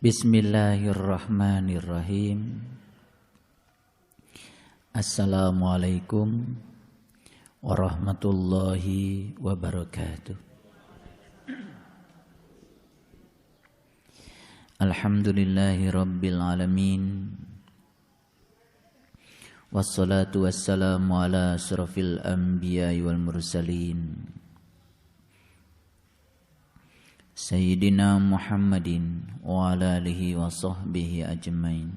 Bismillahirrahmanirrahim. Assalamualaikum warahmatullahi wabarakatuh. Alhamdulillahi rabbil alamin. Wassalatu wassalamu ala asyrafil anbiya'i wal mursalin Sayyidina Muhammadin wa ala alihi wa sahbihi ajmain.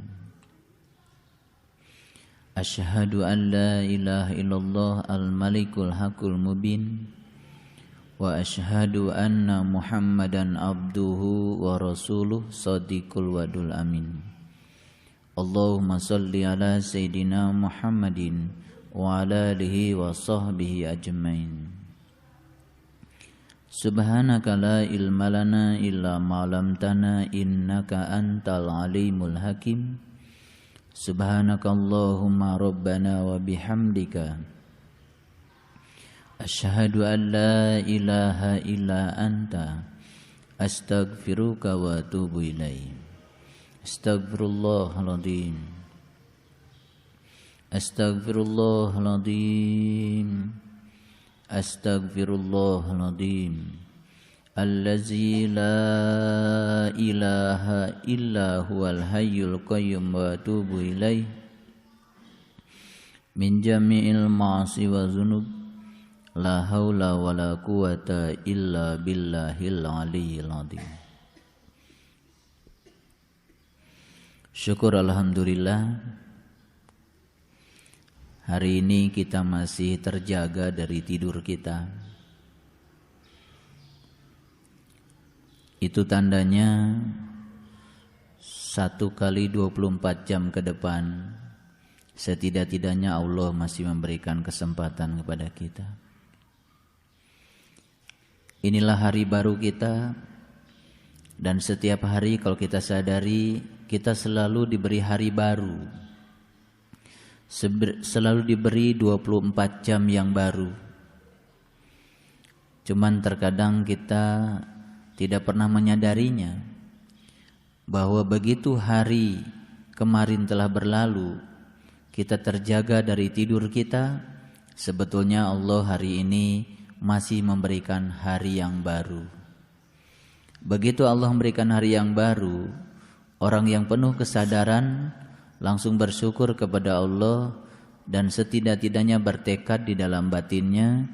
Asyhadu an la ilaha illallah al-malikul haqqul mubin wa asyhadu anna Muhammadan abduhu wa rasuluh shadiqul wadul amin. Allahumma salli ala Sayyidina Muhammadin wa ala alihi wa sahbihi ajmain. Subhanaka la ilma lana illa ma 'allamtana innaka antal alimul hakim. Subhanaka Allahumma rabbana wa bihamdika asyhadu an la ilaha illa anta astaghfiruka wa atubu ilaik. Astaghfirullahaladzim. Astaghfirullahaladzim. Astaghfirullahaladzim. Allazi la ilaha illa huwal hayyul qayyum wa atubu ilaih. Min jami'il ma'asi wa zunub. La hawla wa la quwata illa billahil aliyyil azim. Syukur alhamdulillah, hari ini kita masih terjaga dari tidur kita. Itu tandanya 1 kali 24 jam ke depan setidak-tidaknya Allah masih memberikan kesempatan kepada kita. Inilah hari baru kita, dan setiap hari kalau kita sadari kita selalu diberi hari baru, selalu diberi 24 jam yang baru. Cuman terkadang kita tidak pernah menyadarinya bahwa begitu hari kemarin telah berlalu, kita terjaga dari tidur kita, sebetulnya Allah hari ini masih memberikan hari yang baru. Begitu Allah memberikan hari yang baru, orang yang penuh kesadaran langsung bersyukur kepada Allah dan setidak-tidaknya bertekad di dalam batinnya,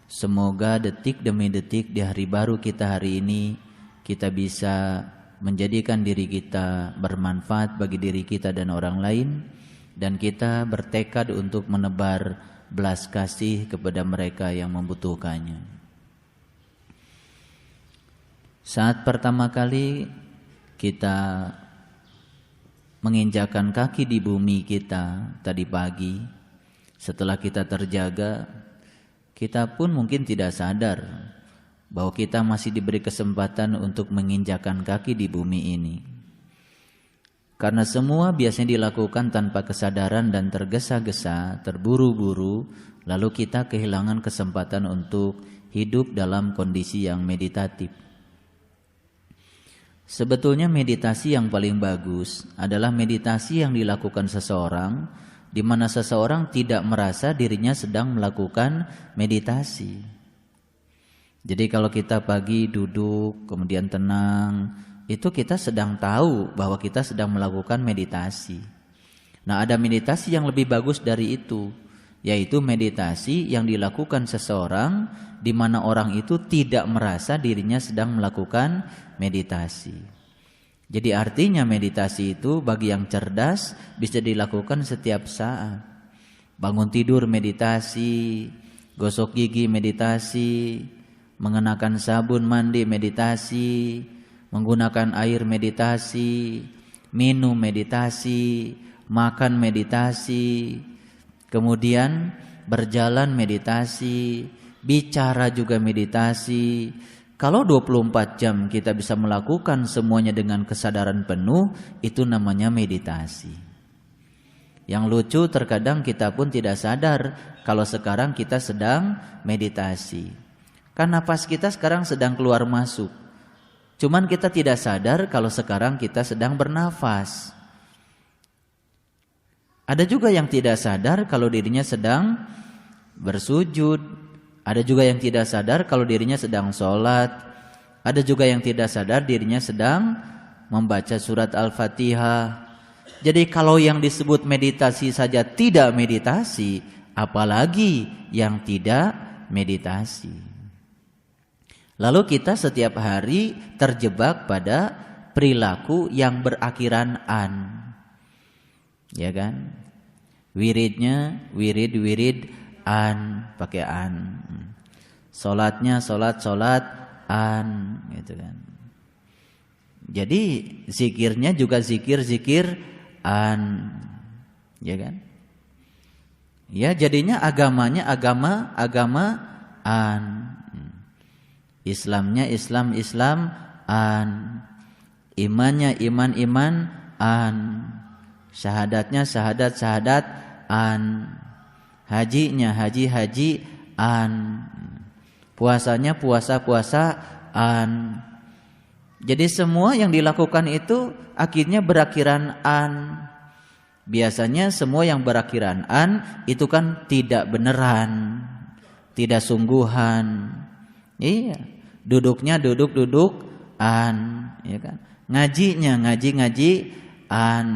semoga detik demi detik di hari baru kita hari ini kita bisa menjadikan diri kita bermanfaat bagi diri kita dan orang lain, dan kita bertekad untuk menebar belas kasih kepada mereka yang membutuhkannya. Saat pertama kali kita menginjakkan kaki di bumi kita tadi pagi, setelah kita terjaga, kita pun mungkin tidak sadar bahwa kita masih diberi kesempatan untuk menginjakkan kaki di bumi ini. Karena semua biasanya dilakukan tanpa kesadaran dan tergesa-gesa, terburu-buru, lalu kita kehilangan kesempatan untuk hidup dalam kondisi yang meditatif. Sebetulnya meditasi yang paling bagus adalah meditasi yang dilakukan seseorang di mana seseorang tidak merasa dirinya sedang melakukan meditasi. Jadi kalau kita pagi duduk kemudian tenang, itu kita sedang tahu bahwa kita sedang melakukan meditasi. Nah, ada meditasi yang lebih bagus dari itu, yaitu meditasi yang dilakukan seseorang di mana orang itu tidak merasa dirinya sedang melakukan meditasi. Jadi artinya meditasi itu bagi yang cerdas bisa dilakukan setiap saat. Bangun tidur meditasi, gosok gigi meditasi, mengenakan sabun mandi meditasi, menggunakan air meditasi, minum meditasi, makan meditasi, kemudian berjalan meditasi, bicara juga meditasi. Kalau 24 jam kita bisa melakukan semuanya dengan kesadaran penuh, itu namanya meditasi. Yang lucu terkadang kita pun tidak sadar kalau sekarang kita sedang meditasi. Kan napas kita sekarang sedang keluar masuk. Cuman kita tidak sadar kalau sekarang kita sedang bernafas. Ada juga yang tidak sadar kalau dirinya sedang bersujud. Ada juga yang tidak sadar kalau dirinya sedang sholat. Ada juga yang tidak sadar dirinya sedang membaca surat Al-Fatihah. Jadi kalau yang disebut meditasi saja tidak meditasi, apalagi yang tidak meditasi. Lalu kita setiap hari terjebak pada perilaku yang berakhiran an. Ya kan? Wiridnya wirid an, pakai an. Salatnya salat an, gitu kan. Jadi zikirnya juga zikir an. Ya kan? Ya, jadinya agamanya agama an. Islamnya Islam an, imannya iman an, syahadatnya syahadat an, hajinya haji an, puasanya puasa an. Jadi semua yang dilakukan itu akhirnya berakhiran an. Biasanya semua yang berakhiran an itu kan tidak beneran, tidak sungguhan. Iya. Duduknya duduk an, ya kan? Ngajinya ngaji an.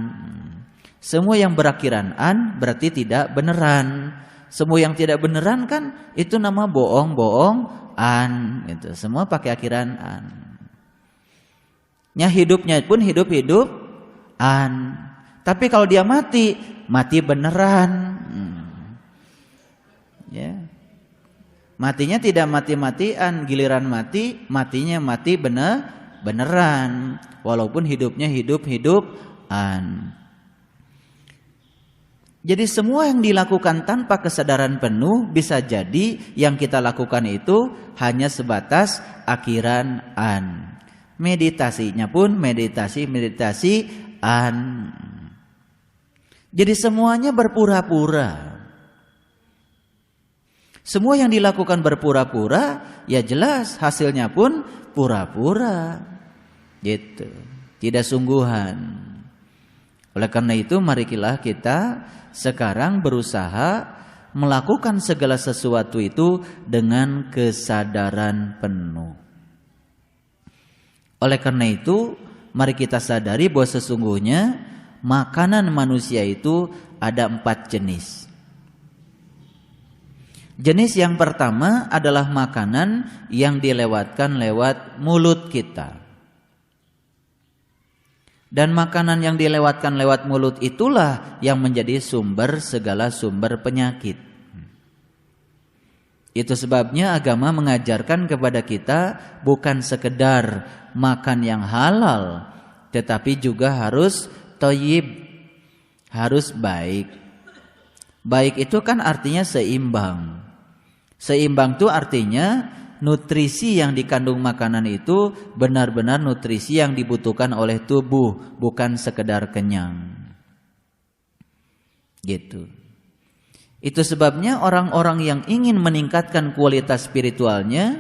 Semua yang berakhiran an berarti tidak beneran. Semua yang tidak beneran kan itu nama bohong an, gitu. Semua pakai akhiran an. Hidupnya pun hidup an. Tapi kalau dia mati beneran. Ya. Matinya tidak mati-matian, giliran matinya mati beneran, walaupun hidupnya hidup-an. Jadi semua yang dilakukan tanpa kesadaran penuh bisa jadi yang kita lakukan itu hanya sebatas akhiran an. Meditasinya pun meditasi an. Jadi semuanya berpura-pura. Semua yang dilakukan berpura-pura, ya jelas hasilnya pun pura-pura. Gitu. Tidak sungguhan. Oleh karena itu marilah kita sekarang berusaha melakukan segala sesuatu itu dengan kesadaran penuh. Oleh karena itu, mari kita sadari bahwa sesungguhnya makanan manusia itu ada 4 jenis. Jenis yang pertama adalah makanan yang dilewatkan lewat mulut kita. Dan makanan yang dilewatkan lewat mulut itulah yang menjadi sumber segala sumber penyakit. Itu sebabnya agama mengajarkan kepada kita bukan sekedar makan yang halal, tetapi juga harus thayyib, harus baik. Baik itu kan artinya seimbang. Seimbang itu artinya nutrisi yang dikandung makanan itu benar-benar nutrisi yang dibutuhkan oleh tubuh, bukan sekedar kenyang. Gitu. Itu sebabnya orang-orang yang ingin meningkatkan kualitas spiritualnya,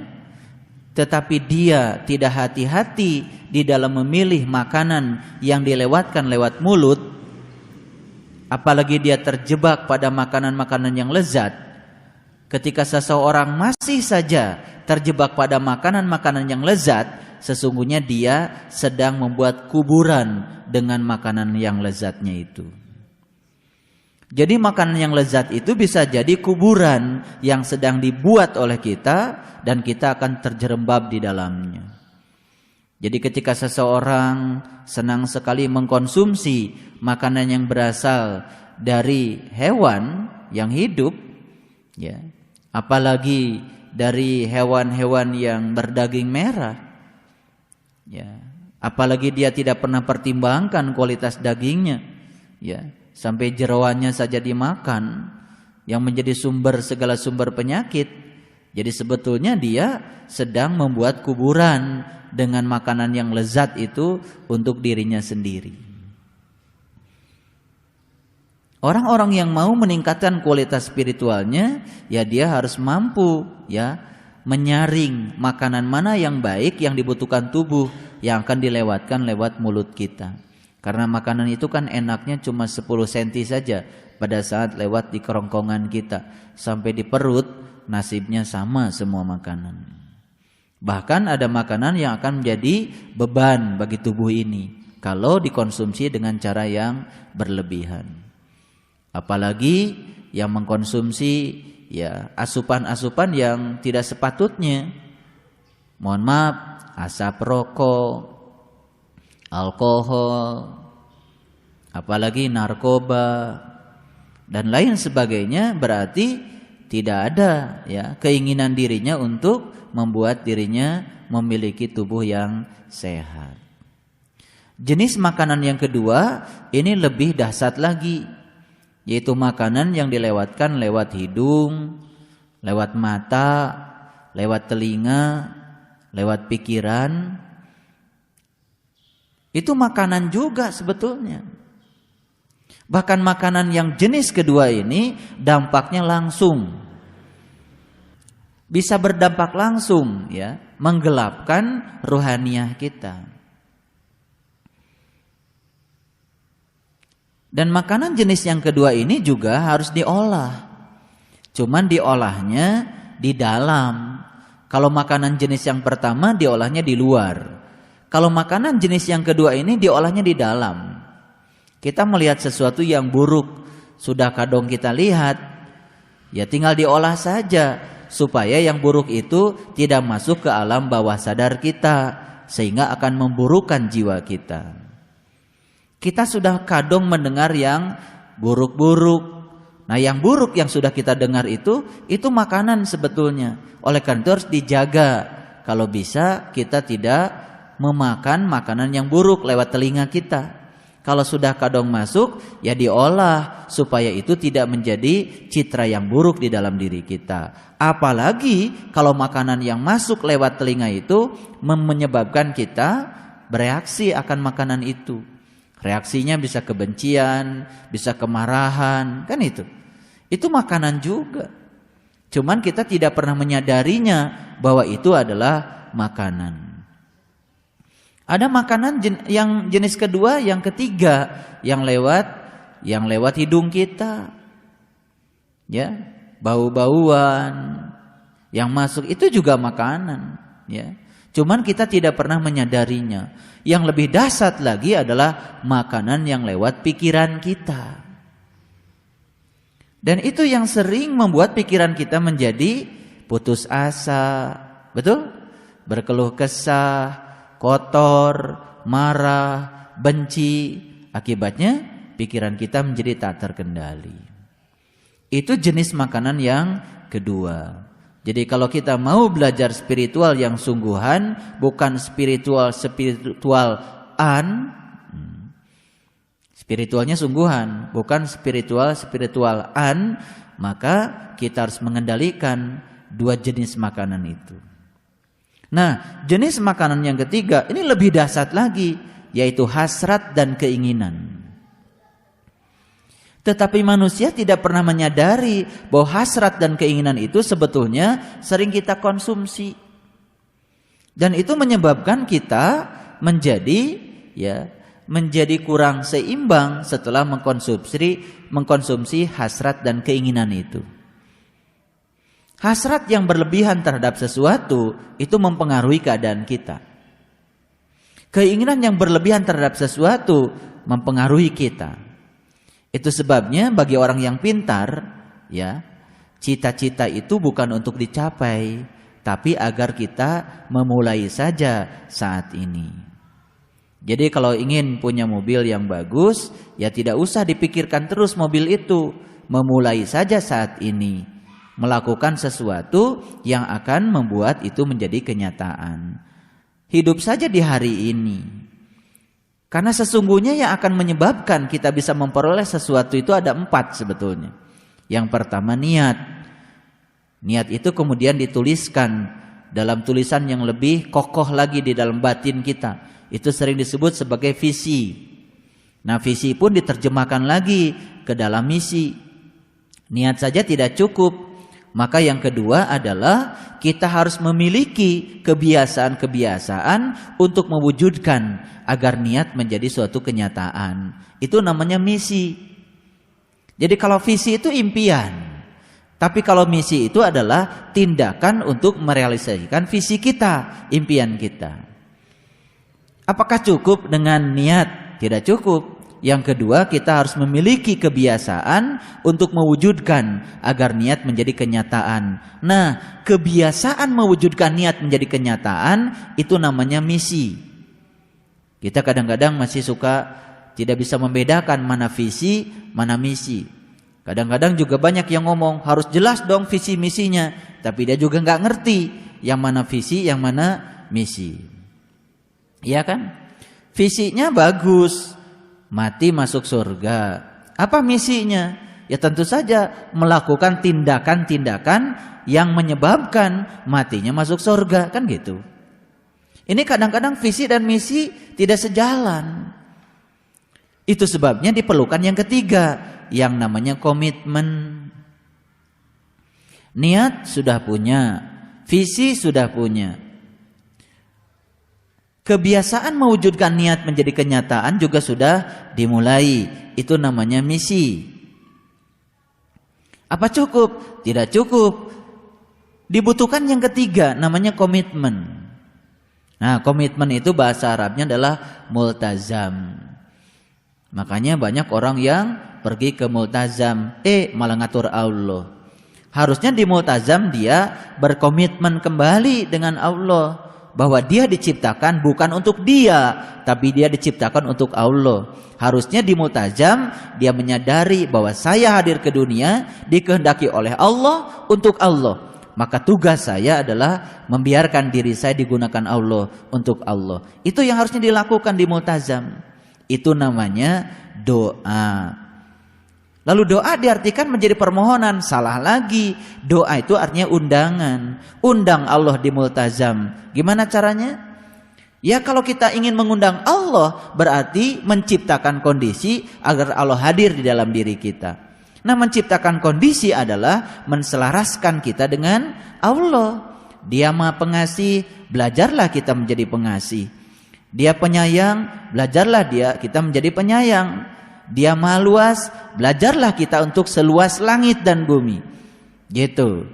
tetapi dia tidak hati-hati di dalam memilih makanan yang dilewatkan lewat mulut, apalagi dia terjebak pada makanan-makanan yang lezat. Ketika seseorang masih saja terjebak pada makanan-makanan yang lezat, sesungguhnya dia sedang membuat kuburan dengan makanan yang lezatnya itu. Jadi makanan yang lezat itu bisa jadi kuburan yang sedang dibuat oleh kita dan kita akan terjerembab di dalamnya. Jadi ketika seseorang senang sekali mengkonsumsi makanan yang berasal dari hewan yang hidup, ya, apalagi dari hewan-hewan yang berdaging merah, ya, apalagi dia tidak pernah pertimbangkan kualitas dagingnya, ya, sampai jeroannya saja dimakan, yang menjadi sumber segala sumber penyakit. Jadi sebetulnya dia sedang membuat kuburan dengan makanan yang lezat itu untuk dirinya sendiri. Orang-orang yang mau meningkatkan kualitas spiritualnya, ya dia harus mampu, ya, menyaring makanan mana yang baik yang dibutuhkan tubuh yang akan dilewatkan lewat mulut kita. Karena makanan itu kan enaknya cuma 10 cm saja pada saat lewat di kerongkongan kita. Sampai di perut nasibnya sama semua makanan. Bahkan ada makanan yang akan menjadi beban bagi tubuh ini kalau dikonsumsi dengan cara yang berlebihan. Apalagi yang mengkonsumsi ya asupan-asupan yang tidak sepatutnya. Mohon maaf, asap rokok, alkohol, apalagi narkoba dan lain sebagainya, berarti tidak ada ya keinginan dirinya untuk membuat dirinya memiliki tubuh yang sehat. Jenis makanan yang kedua ini lebih dahsyat lagi, yaitu makanan yang dilewatkan lewat hidung, lewat mata, lewat telinga, lewat pikiran. Itu makanan juga sebetulnya. Bahkan makanan yang jenis kedua ini dampaknya langsung, bisa berdampak langsung ya, menggelapkan ruhaniyah kita. Dan makanan jenis yang kedua ini juga harus diolah. Cuman diolahnya di dalam. Kalau makanan jenis yang pertama diolahnya di luar. Kalau makanan jenis yang kedua ini diolahnya di dalam. Kita melihat sesuatu yang buruk, sudah kadang kita lihat, ya tinggal diolah saja supaya yang buruk itu tidak masuk ke alam bawah sadar kita, sehingga akan memburukkan jiwa kita. Kita sudah kadang mendengar yang buruk-buruk. Nah, yang buruk yang sudah kita dengar itu makanan sebetulnya. Oleh karena itu harus dijaga. Kalau bisa kita tidak memakan makanan yang buruk lewat telinga kita. Kalau sudah kadang masuk, ya diolah supaya itu tidak menjadi citra yang buruk di dalam diri kita. Apalagi kalau makanan yang masuk lewat telinga itu menyebabkan kita bereaksi akan makanan itu. Reaksinya bisa kebencian, bisa kemarahan, kan itu. Itu makanan juga. Cuman kita tidak pernah menyadarinya bahwa itu adalah makanan. Ada makanan yang jenis kedua, yang ketiga, yang lewat hidung kita. Ya, bau-bauan yang masuk itu juga makanan, ya. Cuman kita tidak pernah menyadarinya. Yang lebih dahsyat lagi adalah makanan yang lewat pikiran kita. Dan itu yang sering membuat pikiran kita menjadi putus asa, betul? Berkeluh kesah, kotor, marah, benci. Akibatnya pikiran kita menjadi tak terkendali. Itu jenis makanan yang kedua. Jadi kalau kita mau belajar spiritual yang sungguhan, bukan spiritualnya sungguhan, bukan spiritualan, maka kita harus mengendalikan dua jenis makanan itu. Nah, jenis makanan yang ketiga ini lebih dahsyat lagi, yaitu hasrat dan keinginan. Tetapi manusia tidak pernah menyadari bahwa hasrat dan keinginan itu sebetulnya sering kita konsumsi. Dan itu menyebabkan kita menjadi kurang seimbang setelah mengkonsumsi hasrat dan keinginan itu. Hasrat yang berlebihan terhadap sesuatu itu mempengaruhi keadaan kita. Keinginan yang berlebihan terhadap sesuatu mempengaruhi kita. Itu sebabnya bagi orang yang pintar, ya, cita-cita itu bukan untuk dicapai, tapi agar kita memulai saja saat ini. Jadi kalau ingin punya mobil yang bagus, ya tidak usah dipikirkan terus mobil itu, memulai saja saat ini, melakukan sesuatu yang akan membuat itu menjadi kenyataan. Hidup saja di hari ini. Karena sesungguhnya yang akan menyebabkan kita bisa memperoleh sesuatu itu ada 4 sebetulnya. Yang pertama niat. Niat itu kemudian dituliskan dalam tulisan yang lebih kokoh lagi di dalam batin kita. Itu sering disebut sebagai visi. Nah, visi pun diterjemahkan lagi ke dalam misi. Niat saja tidak cukup. Maka yang kedua adalah kita harus memiliki kebiasaan-kebiasaan untuk mewujudkan agar niat menjadi suatu kenyataan. Itu namanya misi. Jadi kalau visi itu impian, tapi kalau misi itu adalah tindakan untuk merealisasikan visi kita, impian kita. Apakah cukup dengan niat? Tidak cukup. Yang kedua, kita harus memiliki kebiasaan untuk mewujudkan agar niat menjadi kenyataan. Nah, kebiasaan mewujudkan niat menjadi kenyataan itu namanya misi. Kita kadang-kadang masih suka tidak bisa membedakan mana visi, mana misi. Kadang-kadang juga banyak yang ngomong harus jelas dong visi misinya, tapi dia juga nggak ngerti yang mana visi, yang mana misi. Iya kan? Visinya bagus, mati masuk surga. Apa misinya? Ya tentu saja melakukan tindakan-tindakan yang menyebabkan matinya masuk surga, kan gitu. Ini kadang-kadang visi dan misi tidak sejalan. Itu sebabnya diperlukan yang ketiga, yang namanya komitmen. Niat sudah punya, visi sudah punya. Kebiasaan mewujudkan niat menjadi kenyataan juga sudah dimulai. Itu namanya misi. Apa cukup? Tidak cukup. Dibutuhkan yang ketiga, namanya komitmen. Nah, komitmen itu bahasa Arabnya adalah multazam. Makanya banyak orang yang pergi ke multazam, malah ngatur Allah. Harusnya di multazam dia berkomitmen kembali dengan Allah, bahwa dia diciptakan bukan untuk dia, tapi dia diciptakan untuk Allah. Harusnya di multazam dia menyadari bahwa saya hadir ke dunia dikehendaki oleh Allah untuk Allah. Maka tugas saya adalah membiarkan diri saya digunakan Allah untuk Allah. Itu yang harusnya dilakukan di multazam. Itu namanya doa. Lalu doa diartikan menjadi permohonan. Salah lagi. Doa itu artinya undangan. Undang Allah di multazam. Gimana caranya? Ya kalau kita ingin mengundang Allah, berarti menciptakan kondisi agar Allah hadir di dalam diri kita. Nah, menciptakan kondisi adalah menselaraskan kita dengan Allah. Dia Maha Pengasih, belajarlah kita menjadi pengasih. Dia penyayang, belajarlah kita menjadi penyayang. Dia Maha Luas, belajarlah kita untuk seluas langit dan bumi. Gitu.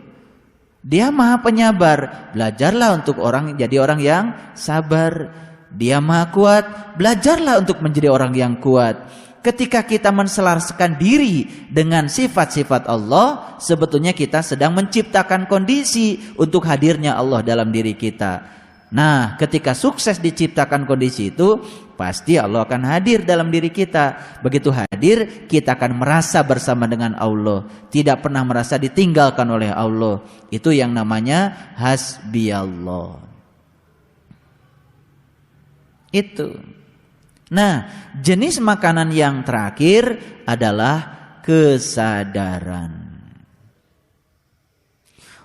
Dia Maha Penyabar, belajarlah untuk jadi orang yang sabar. Dia Maha Kuat, belajarlah untuk menjadi orang yang kuat. Ketika kita menselaraskan diri dengan sifat-sifat Allah, sebetulnya kita sedang menciptakan kondisi untuk hadirnya Allah dalam diri kita. Nah, ketika sukses diciptakan kondisi itu, pasti Allah akan hadir dalam diri kita. Begitu hadir, kita akan merasa bersama dengan Allah, tidak pernah merasa ditinggalkan oleh Allah. Itu yang namanya hasbiyallah. Itu. Nah, jenis makanan yang terakhir adalah kesadaran.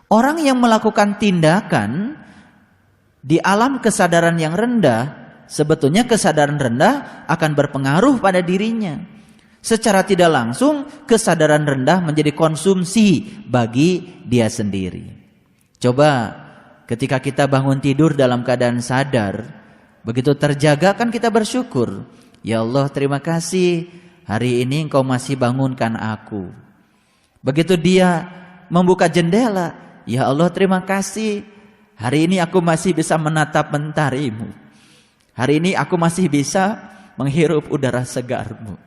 Orang yang melakukan tindakan di alam kesadaran yang rendah, sebetulnya kesadaran rendah akan berpengaruh pada dirinya. Secara tidak langsung, kesadaran rendah menjadi konsumsi bagi dia sendiri. Coba ketika kita bangun tidur dalam keadaan sadar, begitu terjaga kan kita bersyukur. Ya Allah, terima kasih hari ini Engkau masih bangunkan aku. Begitu dia membuka jendela, ya Allah terima kasih hari ini aku masih bisa menatap mentari-Mu. Hari ini aku masih bisa menghirup udara segar-Mu.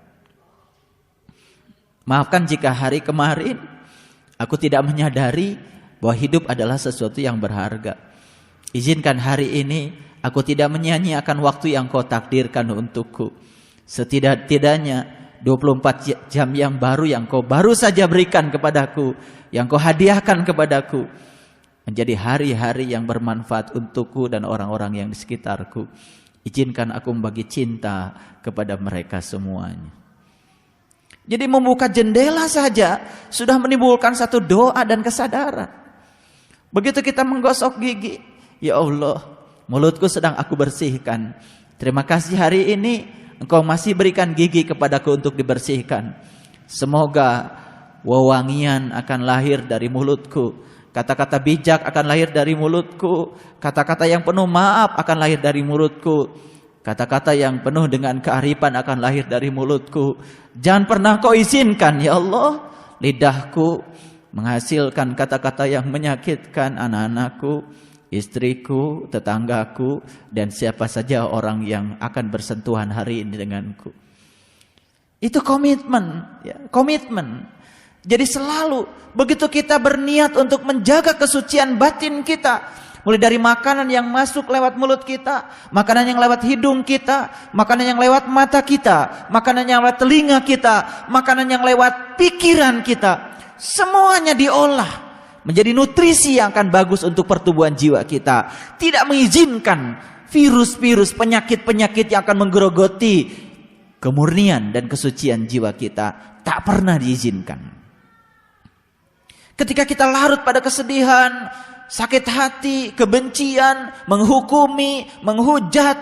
Maafkan jika hari kemarin aku tidak menyadari bahwa hidup adalah sesuatu yang berharga. Izinkan hari ini aku tidak menyia-nyiakan waktu yang Kau takdirkan untukku. Setidak-tidaknya 24 jam yang baru yang Kau baru saja berikan kepadaku, yang Kau hadiahkan kepadaku, menjadi hari-hari yang bermanfaat untukku dan orang-orang yang di sekitarku. Izinkan aku membagi cinta kepada mereka semuanya. Jadi membuka jendela saja sudah menimbulkan satu doa dan kesadaran. Begitu kita menggosok gigi, ya Allah, mulutku sedang aku bersihkan. Terima kasih hari ini Engkau masih berikan gigi kepadaku untuk dibersihkan. Semoga wewangian akan lahir dari mulutku, kata-kata bijak akan lahir dari mulutku, kata-kata yang penuh maaf akan lahir dari mulutku, kata-kata yang penuh dengan kearifan akan lahir dari mulutku. Jangan pernah kau izinkan ya Allah lidahku menghasilkan kata-kata yang menyakitkan anak-anakku, istriku, tetanggaku, dan siapa saja orang yang akan bersentuhan hari ini denganku. Itu komitmen, ya, komitmen. Jadi selalu begitu kita berniat untuk menjaga kesucian batin kita, mulai dari makanan yang masuk lewat mulut kita, makanan yang lewat hidung kita, makanan yang lewat mata kita, makanan yang lewat telinga kita, makanan yang lewat pikiran kita, semuanya diolah menjadi nutrisi yang akan bagus untuk pertumbuhan jiwa kita. Tidak mengizinkan virus-virus, penyakit-penyakit yang akan menggerogoti kemurnian dan kesucian jiwa kita. Tak pernah diizinkan. Ketika kita larut pada kesedihan, sakit hati, kebencian, menghukumi, menghujat,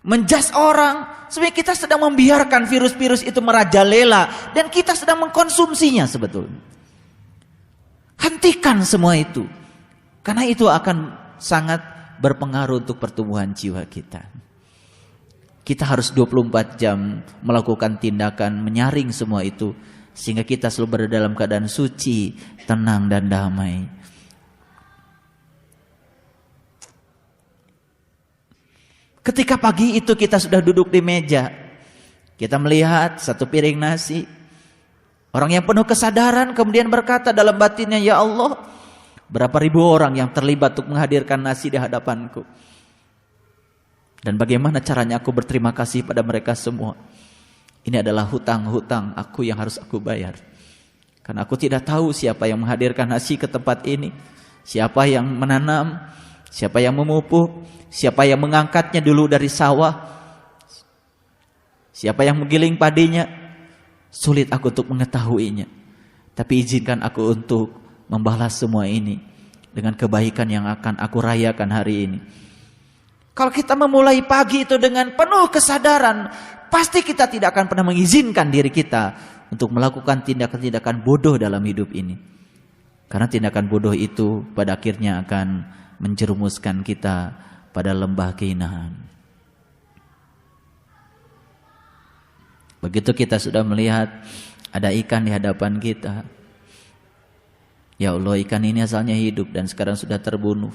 menjas orang, sebenarnya kita sedang membiarkan virus-virus itu merajalela dan kita sedang mengkonsumsinya sebetulnya. Hentikan semua itu, karena itu akan sangat berpengaruh untuk pertumbuhan jiwa kita. Kita harus 24 jam melakukan tindakan menyaring semua itu, sehingga kita selalu berada dalam keadaan suci, tenang dan damai. Ketika pagi itu kita sudah duduk di meja, kita melihat satu piring nasi. Orang yang penuh kesadaran kemudian berkata dalam batinnya, ya Allah, berapa ribu orang yang terlibat untuk menghadirkan nasi di hadapanku. Dan bagaimana caranya aku berterima kasih pada mereka semua. Ini adalah hutang-hutang aku yang harus aku bayar. Karena aku tidak tahu siapa yang menghadirkan nasi ke tempat ini, siapa yang menanam, siapa yang memupuk, siapa yang mengangkatnya dulu dari sawah, siapa yang menggiling padinya. Sulit aku untuk mengetahuinya. Tapi izinkan aku untuk membalas semua ini dengan kebaikan yang akan aku rayakan hari ini. Kalau kita memulai pagi itu dengan penuh kesadaran, pasti kita tidak akan pernah mengizinkan diri kita untuk melakukan tindakan-tindakan bodoh dalam hidup ini. Karena tindakan bodoh itu pada akhirnya akan menjerumuskan kita pada lembah kehinaan. Begitu kita sudah melihat ada ikan di hadapan kita, ya Allah, ikan ini asalnya hidup dan sekarang sudah terbunuh,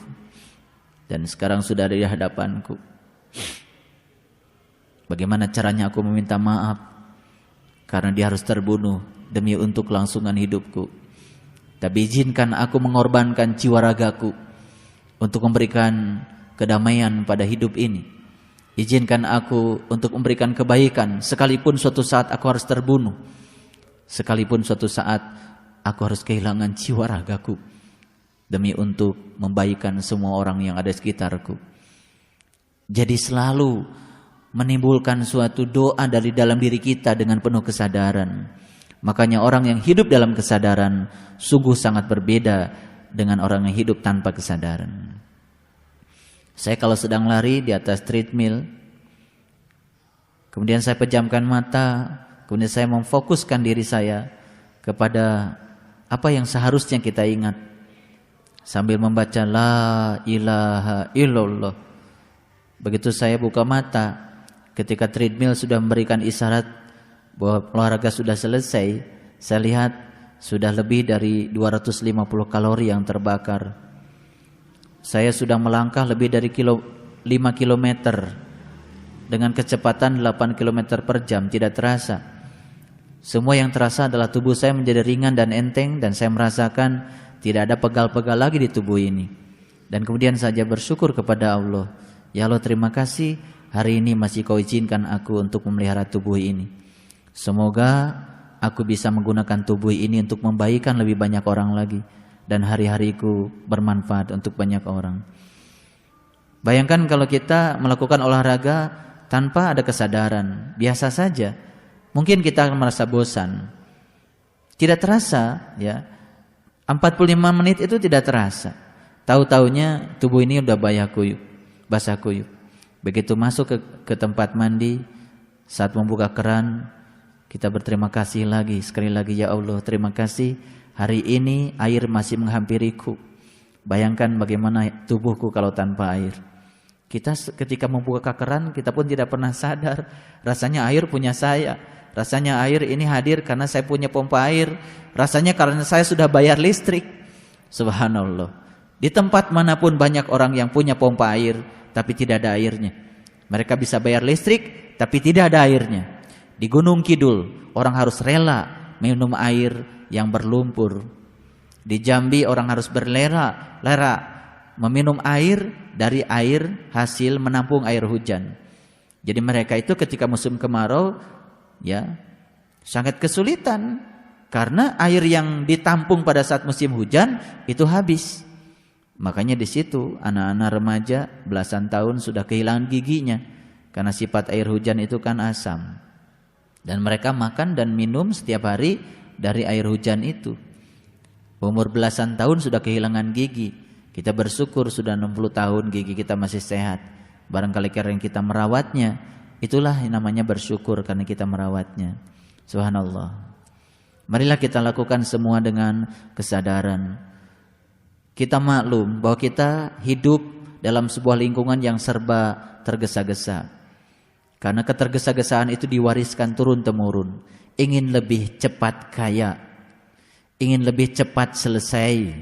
dan sekarang sudah ada di hadapanku. Bagaimana caranya aku meminta maaf? Karena dia harus terbunuh demi untuk kelangsungan hidupku. Tapi izinkan aku mengorbankan jiwa ragaku untuk memberikan kedamaian pada hidup ini. Izinkan aku untuk memberikan kebaikan, sekalipun suatu saat aku harus terbunuh, sekalipun suatu saat aku harus kehilangan jiwa ragaku, demi untuk membaikkan semua orang yang ada di sekitarku. Jadi selalu menimbulkan suatu doa dari dalam diri kita dengan penuh kesadaran. Makanya orang yang hidup dalam kesadaran sungguh sangat berbeda dengan orang yang hidup tanpa kesadaran. Saya kalau sedang lari di atas treadmill, kemudian saya pejamkan mata, kemudian saya memfokuskan diri saya kepada apa yang seharusnya kita ingat, sambil membaca la ilaha illallah. Begitu saya buka mata, ketika treadmill sudah memberikan isyarat bahwa olahraga sudah selesai, saya lihat sudah lebih dari 250 kalori yang terbakar. Saya sudah melangkah lebih dari 5 kilometer dengan kecepatan 8 kilometer per jam, tidak terasa. Semua yang terasa adalah tubuh saya menjadi ringan dan enteng, dan saya merasakan tidak ada pegal-pegal lagi di tubuh ini. Dan kemudian saja bersyukur kepada Allah. Ya Allah, terima kasih hari ini masih Kau izinkan aku untuk memelihara tubuh ini. Semoga aku bisa menggunakan tubuh ini untuk membaikkan lebih banyak orang lagi, dan hari-hariku bermanfaat untuk banyak orang. Bayangkan kalau kita melakukan olahraga tanpa ada kesadaran, biasa saja, mungkin kita akan merasa bosan. Tidak terasa, ya. 45 menit itu tidak terasa. Tahu-taunya tubuh ini udah basah kuyup. Begitu masuk ke tempat mandi, saat membuka keran, Kita berterima kasih lagi, sekali lagi ya Allah, terima kasih hari ini air masih menghampiriku. Bayangkan bagaimana tubuhku kalau tanpa air. Kita ketika membuka keran, kita pun tidak pernah sadar rasanya air punya saya. Rasanya air ini hadir karena saya punya pompa air. Rasanya karena saya sudah bayar listrik. Subhanallah. Di tempat manapun banyak orang yang punya pompa air tapi tidak ada airnya. Mereka bisa bayar listrik tapi tidak ada airnya. Di Gunung Kidul orang harus rela minum air yang berlumpur. Di Jambi orang harus berlera meminum air dari air hasil menampung air hujan. Jadi mereka itu ketika musim kemarau ya sangat kesulitan karena air yang ditampung pada saat musim hujan itu habis. Makanya di situ anak-anak remaja belasan tahun sudah kehilangan giginya karena sifat air hujan itu kan asam. Dan mereka makan dan minum setiap hari dari air hujan itu. Umur belasan tahun sudah kehilangan gigi. Kita bersyukur sudah 60 tahun gigi kita masih sehat. Barangkali karena kita merawatnya. Itulah yang namanya bersyukur karena kita merawatnya. Subhanallah. Marilah kita lakukan semua dengan kesadaran. Kita maklum bahwa kita hidup dalam sebuah lingkungan yang serba tergesa-gesa. Karena ketergesa-gesaan itu diwariskan turun-temurun. Ingin lebih cepat kaya. Ingin lebih cepat selesai.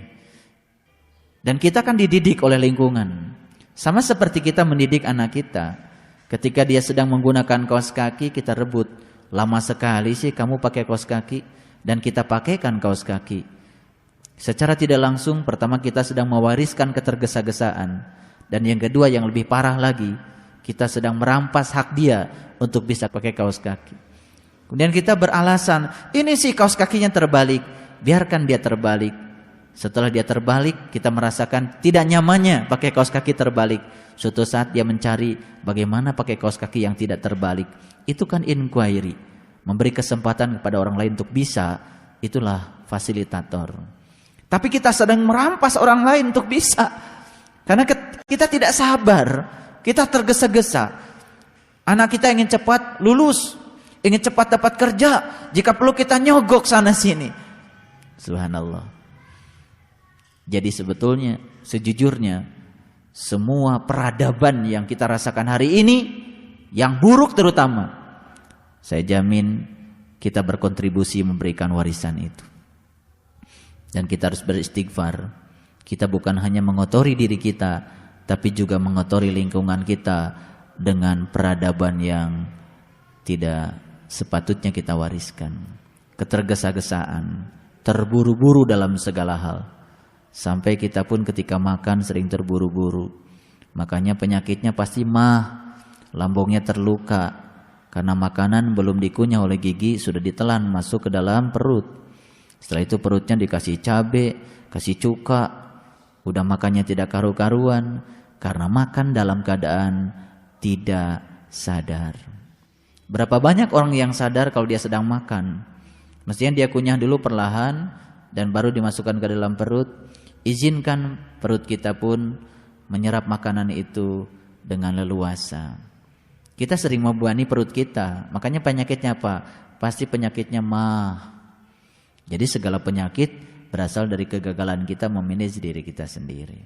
Dan kita kan dididik oleh lingkungan. Sama seperti kita mendidik anak kita. Ketika dia sedang menggunakan kaos kaki, kita rebut. Lama sekali sih kamu pakai kaos kaki. Dan kita pakaikan kaos kaki. Secara tidak langsung, pertama kita sedang mewariskan ketergesa-gesaan. Dan yang kedua yang lebih parah lagi, kita sedang merampas hak dia untuk bisa pakai kaos kaki. Kemudian kita beralasan, ini sih kaos kakinya terbalik. Biarkan dia terbalik. Setelah dia terbalik, kita merasakan tidak nyamannya pakai kaos kaki terbalik. Suatu saat dia mencari bagaimana pakai kaos kaki yang tidak terbalik. Itu kan inquiry. Memberi kesempatan kepada orang lain untuk bisa, itulah fasilitator. Tapi kita sedang merampas orang lain untuk bisa. Karena kita tidak sabar. Kita tergesa-gesa. Anak kita ingin cepat lulus, ingin cepat dapat kerja. Jika perlu kita nyogok sana sini. Subhanallah. Jadi sebetulnya, sejujurnya, semua peradaban yang kita rasakan hari ini, yang buruk terutama, saya jamin kita berkontribusi memberikan warisan itu. Dan kita harus beristighfar. Kita bukan hanya mengotori diri kita, tapi juga mengotori lingkungan kita dengan peradaban yang tidak sepatutnya kita wariskan. Ketergesa-gesaan, terburu-buru dalam segala hal. Sampai kita pun ketika makan sering terburu-buru. Makanya penyakitnya pasti mah, lambungnya terluka. Karena makanan belum dikunyah oleh gigi, sudah ditelan masuk ke dalam perut. Setelah itu perutnya dikasih cabai, kasih cuka. Udah makannya tidak karu-karuan karena makan dalam keadaan tidak sadar. Berapa banyak orang yang sadar kalau dia sedang makan? Mestinya dia kunyah dulu perlahan dan baru dimasukkan ke dalam perut. Izinkan perut kita pun menyerap makanan itu dengan leluasa. Kita sering membebani perut kita, makanya penyakitnya apa? Pasti penyakitnya mah. Jadi segala penyakit berasal dari kegagalan kita memanage diri kita sendiri.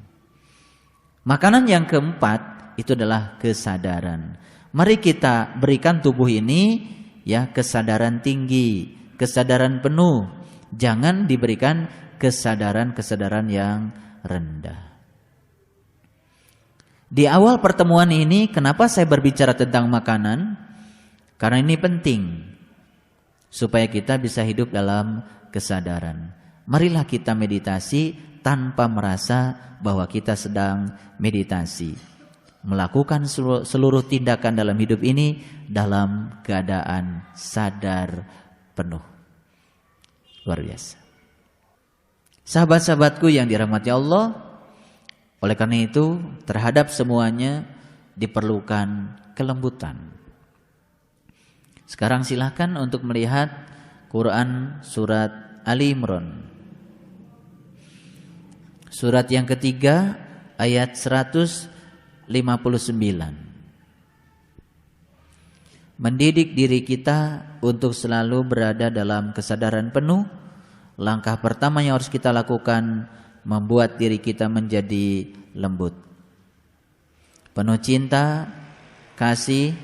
Makanan yang keempat itu adalah kesadaran. Mari kita berikan tubuh ini ya kesadaran tinggi, kesadaran penuh. Jangan diberikan kesadaran-kesadaran yang rendah. Di awal pertemuan ini kenapa saya berbicara tentang makanan? Karena ini penting supaya kita bisa hidup dalam kesadaran. Marilah kita meditasi tanpa merasa bahwa kita sedang meditasi. Melakukan seluruh tindakan dalam hidup ini dalam keadaan sadar penuh. Luar biasa. Sahabat-sahabatku yang dirahmati Allah, oleh karena itu terhadap semuanya diperlukan kelembutan. Sekarang silahkan untuk melihat Quran surat Ali Imran. Surat yang ketiga ayat 159. mendidik diri kita untuk selalu berada dalam kesadaran penuh. Langkah pertama yang harus kita lakukan, membuat diri kita menjadi lembut, penuh cinta, kasih,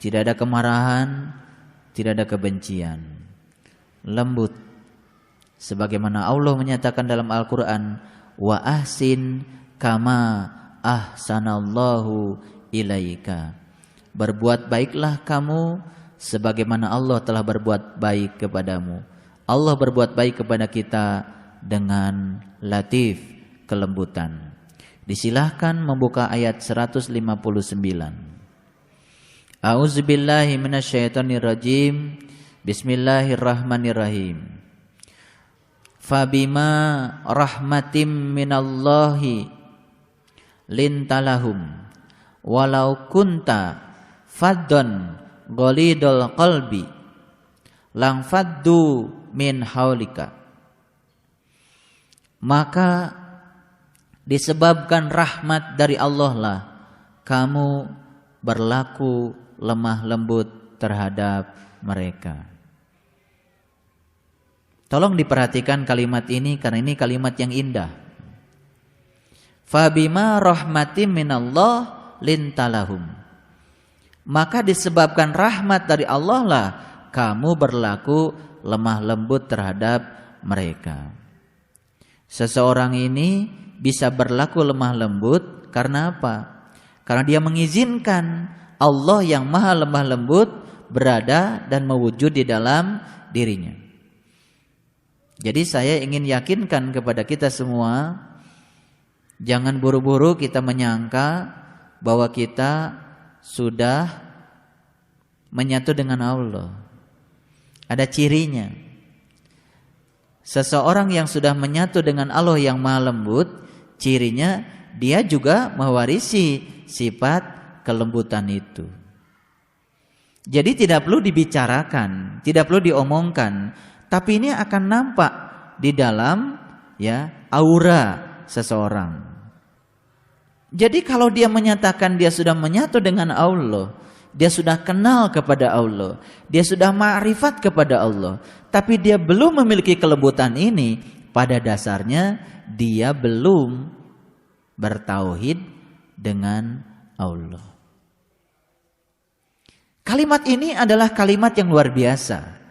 tidak ada kemarahan, tidak ada kebencian, lembut. Sebagaimana Allah menyatakan dalam Al-Quran, wa ahsin kama ahsanallahu ilaika. Berbuat baiklah kamu sebagaimana Allah telah berbuat baik kepadamu. Allah berbuat baik kepada kita dengan latif, kelembutan. Disilahkan membuka ayat 159. A'udzubillahi minasyaitonirrajim. Bismillahirrahmanirrahim. Fabima rahmatim minallahi lintalahum walau kunta faddan ghalidul qalbi lang faddu min haulika. Maka disebabkan rahmat dari Allah lah kamu berlaku lemah lembut terhadap mereka. Tolong diperhatikan kalimat ini karena ini kalimat yang indah. Fabima rahmatim minallah lintalahum. Maka disebabkan rahmat dari Allah lah kamu berlaku lemah lembut terhadap mereka. Seseorang ini bisa berlaku lemah lembut karena apa? Karena dia mengizinkan Allah yang maha lemah lembut berada dan mewujud di dalam dirinya. Jadi saya ingin yakinkan kepada kita semua, jangan buru-buru kita menyangka bahwa kita sudah menyatu dengan Allah. Ada cirinya. Seseorang yang sudah menyatu dengan Allah yang maha lembut, cirinya dia juga mewarisi sifat kelembutan itu. Jadi tidak perlu dibicarakan, tidak perlu diomongkan, tapi ini akan nampak di dalam aura seseorang. Jadi kalau dia menyatakan dia sudah menyatu dengan Allah, dia sudah kenal kepada Allah, dia sudah ma'rifat kepada Allah, tapi dia belum memiliki kelembutan ini, pada dasarnya dia belum bertauhid dengan Allah. Kalimat ini adalah kalimat yang luar biasa.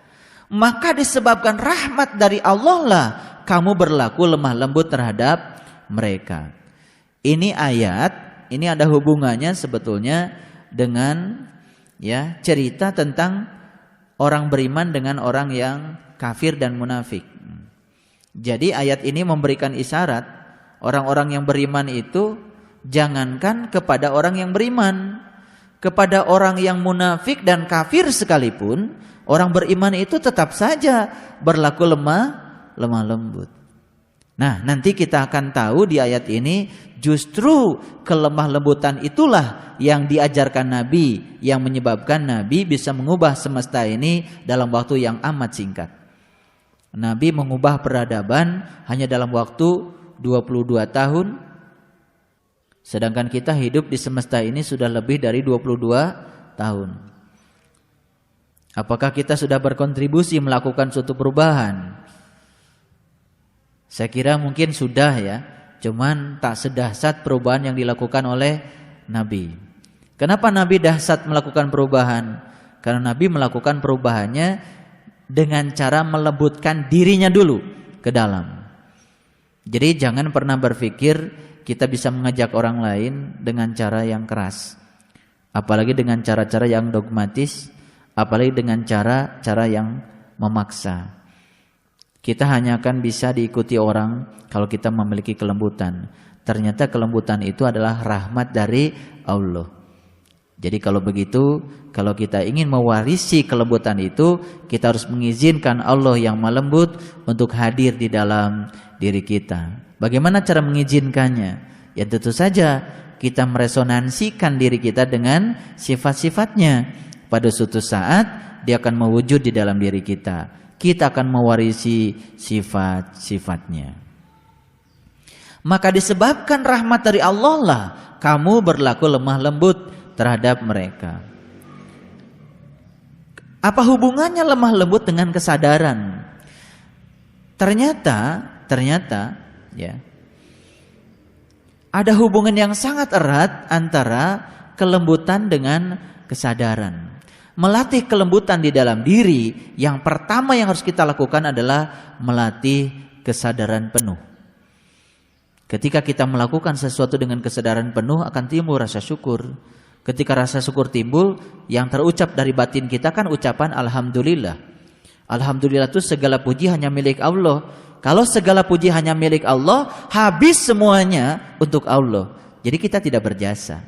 Maka disebabkan rahmat dari Allah lah kamu berlaku lemah lembut terhadap mereka. Ini ayat, ini ada hubungannya sebetulnya dengan cerita tentang orang beriman dengan orang yang kafir dan munafik. Jadi ayat ini memberikan isyarat orang-orang yang beriman itu jangankan kepada orang yang beriman, kepada orang yang munafik dan kafir sekalipun, orang beriman itu tetap saja berlaku lemah lembut. Nah, nanti kita akan tahu di ayat ini justru kelemah lembutan itulah yang diajarkan Nabi, yang menyebabkan Nabi bisa mengubah semesta ini dalam waktu yang amat singkat. Nabi mengubah peradaban hanya dalam waktu 22 tahun, sedangkan kita hidup di semesta ini sudah lebih dari 22 tahun. Apakah kita sudah berkontribusi melakukan suatu perubahan? Saya kira mungkin sudah cuman tak sedahsyat perubahan yang dilakukan oleh Nabi. Kenapa Nabi dahsyat melakukan perubahan? Karena Nabi melakukan perubahannya dengan cara melembutkan dirinya dulu ke dalam. Jadi jangan pernah berpikir kita bisa mengajak orang lain dengan cara yang keras, apalagi dengan cara-cara yang dogmatis, apalagi dengan cara-cara yang memaksa. Kita hanya akan bisa diikuti orang kalau kita memiliki kelembutan. Ternyata kelembutan itu adalah rahmat dari Allah. Jadi kalau begitu, kalau kita ingin mewarisi kelembutan itu, kita harus mengizinkan Allah yang maha lembut untuk hadir di dalam diri kita. Bagaimana cara mengizinkannya? Ya tentu saja kita meresonansikan diri kita dengan sifat-sifatnya. Pada suatu saat dia akan mewujud di dalam diri kita. Kita akan mewarisi sifat-sifatnya. Maka disebabkan rahmat dari Allah lah kamu berlaku lemah lembut terhadap mereka. Apa hubungannya lemah lembut dengan kesadaran? Ternyata ya, ada hubungan yang sangat erat antara kelembutan dengan kesadaran. Melatih kelembutan di dalam diri, yang pertama yang harus kita lakukan adalah melatih kesadaran penuh. Ketika kita melakukan sesuatu dengan kesadaran penuh, akan timbul rasa syukur. Ketika rasa syukur timbul, yang terucap dari batin kita kan ucapan Alhamdulillah. Alhamdulillah itu segala puji hanya milik Allah. Kalau segala puji hanya milik Allah, habis semuanya untuk Allah. Jadi kita tidak berjasa.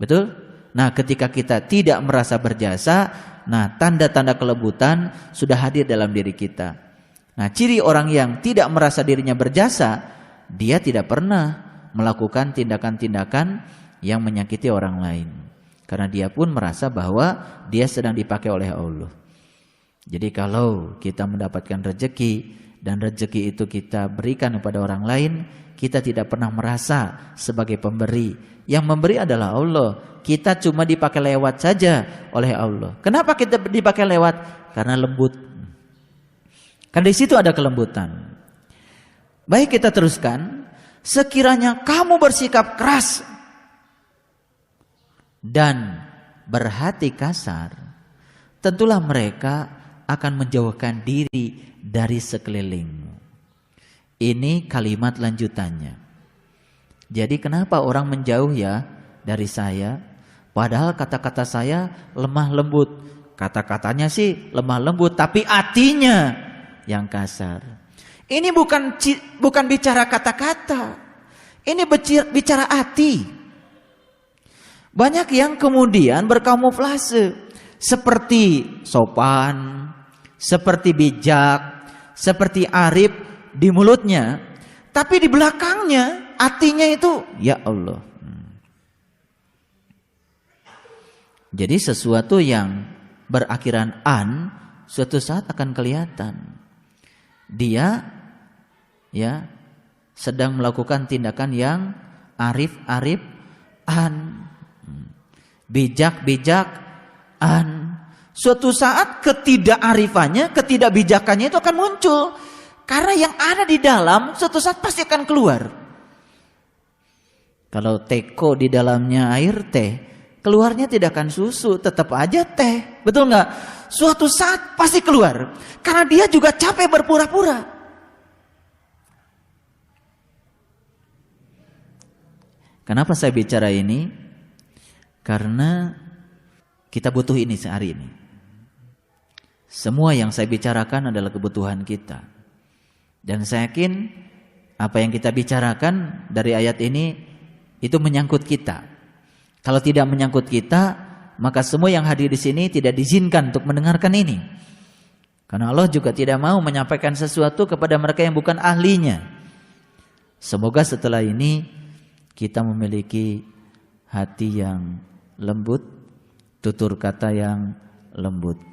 Betul? Nah, ketika kita tidak merasa berjasa, nah tanda-tanda kelembutan sudah hadir dalam diri kita. Nah, ciri orang yang tidak merasa dirinya berjasa, dia tidak pernah melakukan tindakan-tindakan yang menyakiti orang lain. Karena dia pun merasa bahwa dia sedang dipakai oleh Allah. Jadi kalau kita mendapatkan rezeki dan rezeki itu kita berikan kepada orang lain, kita tidak pernah merasa sebagai pemberi. Yang memberi adalah Allah. Kita cuma dipakai lewat saja oleh Allah. Kenapa kita dipakai lewat? Karena lembut. Kan di situ ada kelembutan. Baik, kita teruskan. Sekiranya kamu bersikap keras dan berhati kasar, tentulah mereka akan menjauhkan diri dari sekelilingmu. Ini kalimat lanjutannya. Jadi kenapa orang menjauh ya dari saya? Padahal kata-kata saya lemah lembut. Kata-katanya sih lemah lembut, tapi hatinya yang kasar. Ini bukan bicara kata-kata. Ini bicara hati. Banyak yang kemudian berkamuflase seperti sopan, seperti bijak, seperti arif di mulutnya, tapi di belakangnya hatinya itu ya Allah. Jadi sesuatu yang berakhiran an suatu saat akan kelihatan. Dia ya sedang melakukan tindakan yang arif an, bijak an. Suatu saat ketidakarifannya, ketidakbijakannya itu akan muncul. Karena yang ada di dalam suatu saat pasti akan keluar. Kalau teko di dalamnya air teh, keluarnya tidak akan susu, tetap aja teh. Betul nggak? Suatu saat pasti keluar. Karena dia juga capek berpura-pura. Kenapa saya bicara ini? Karena kita butuh ini sehari ini. Semua yang saya bicarakan adalah kebutuhan kita. Dan saya yakin apa yang kita bicarakan dari ayat ini itu menyangkut kita. Kalau tidak menyangkut kita, maka semua yang hadir di sini tidak diizinkan untuk mendengarkan ini. Karena Allah juga tidak mau menyampaikan sesuatu kepada mereka yang bukan ahlinya. Semoga setelah ini kita memiliki hati yang lembut, tutur kata yang lembut.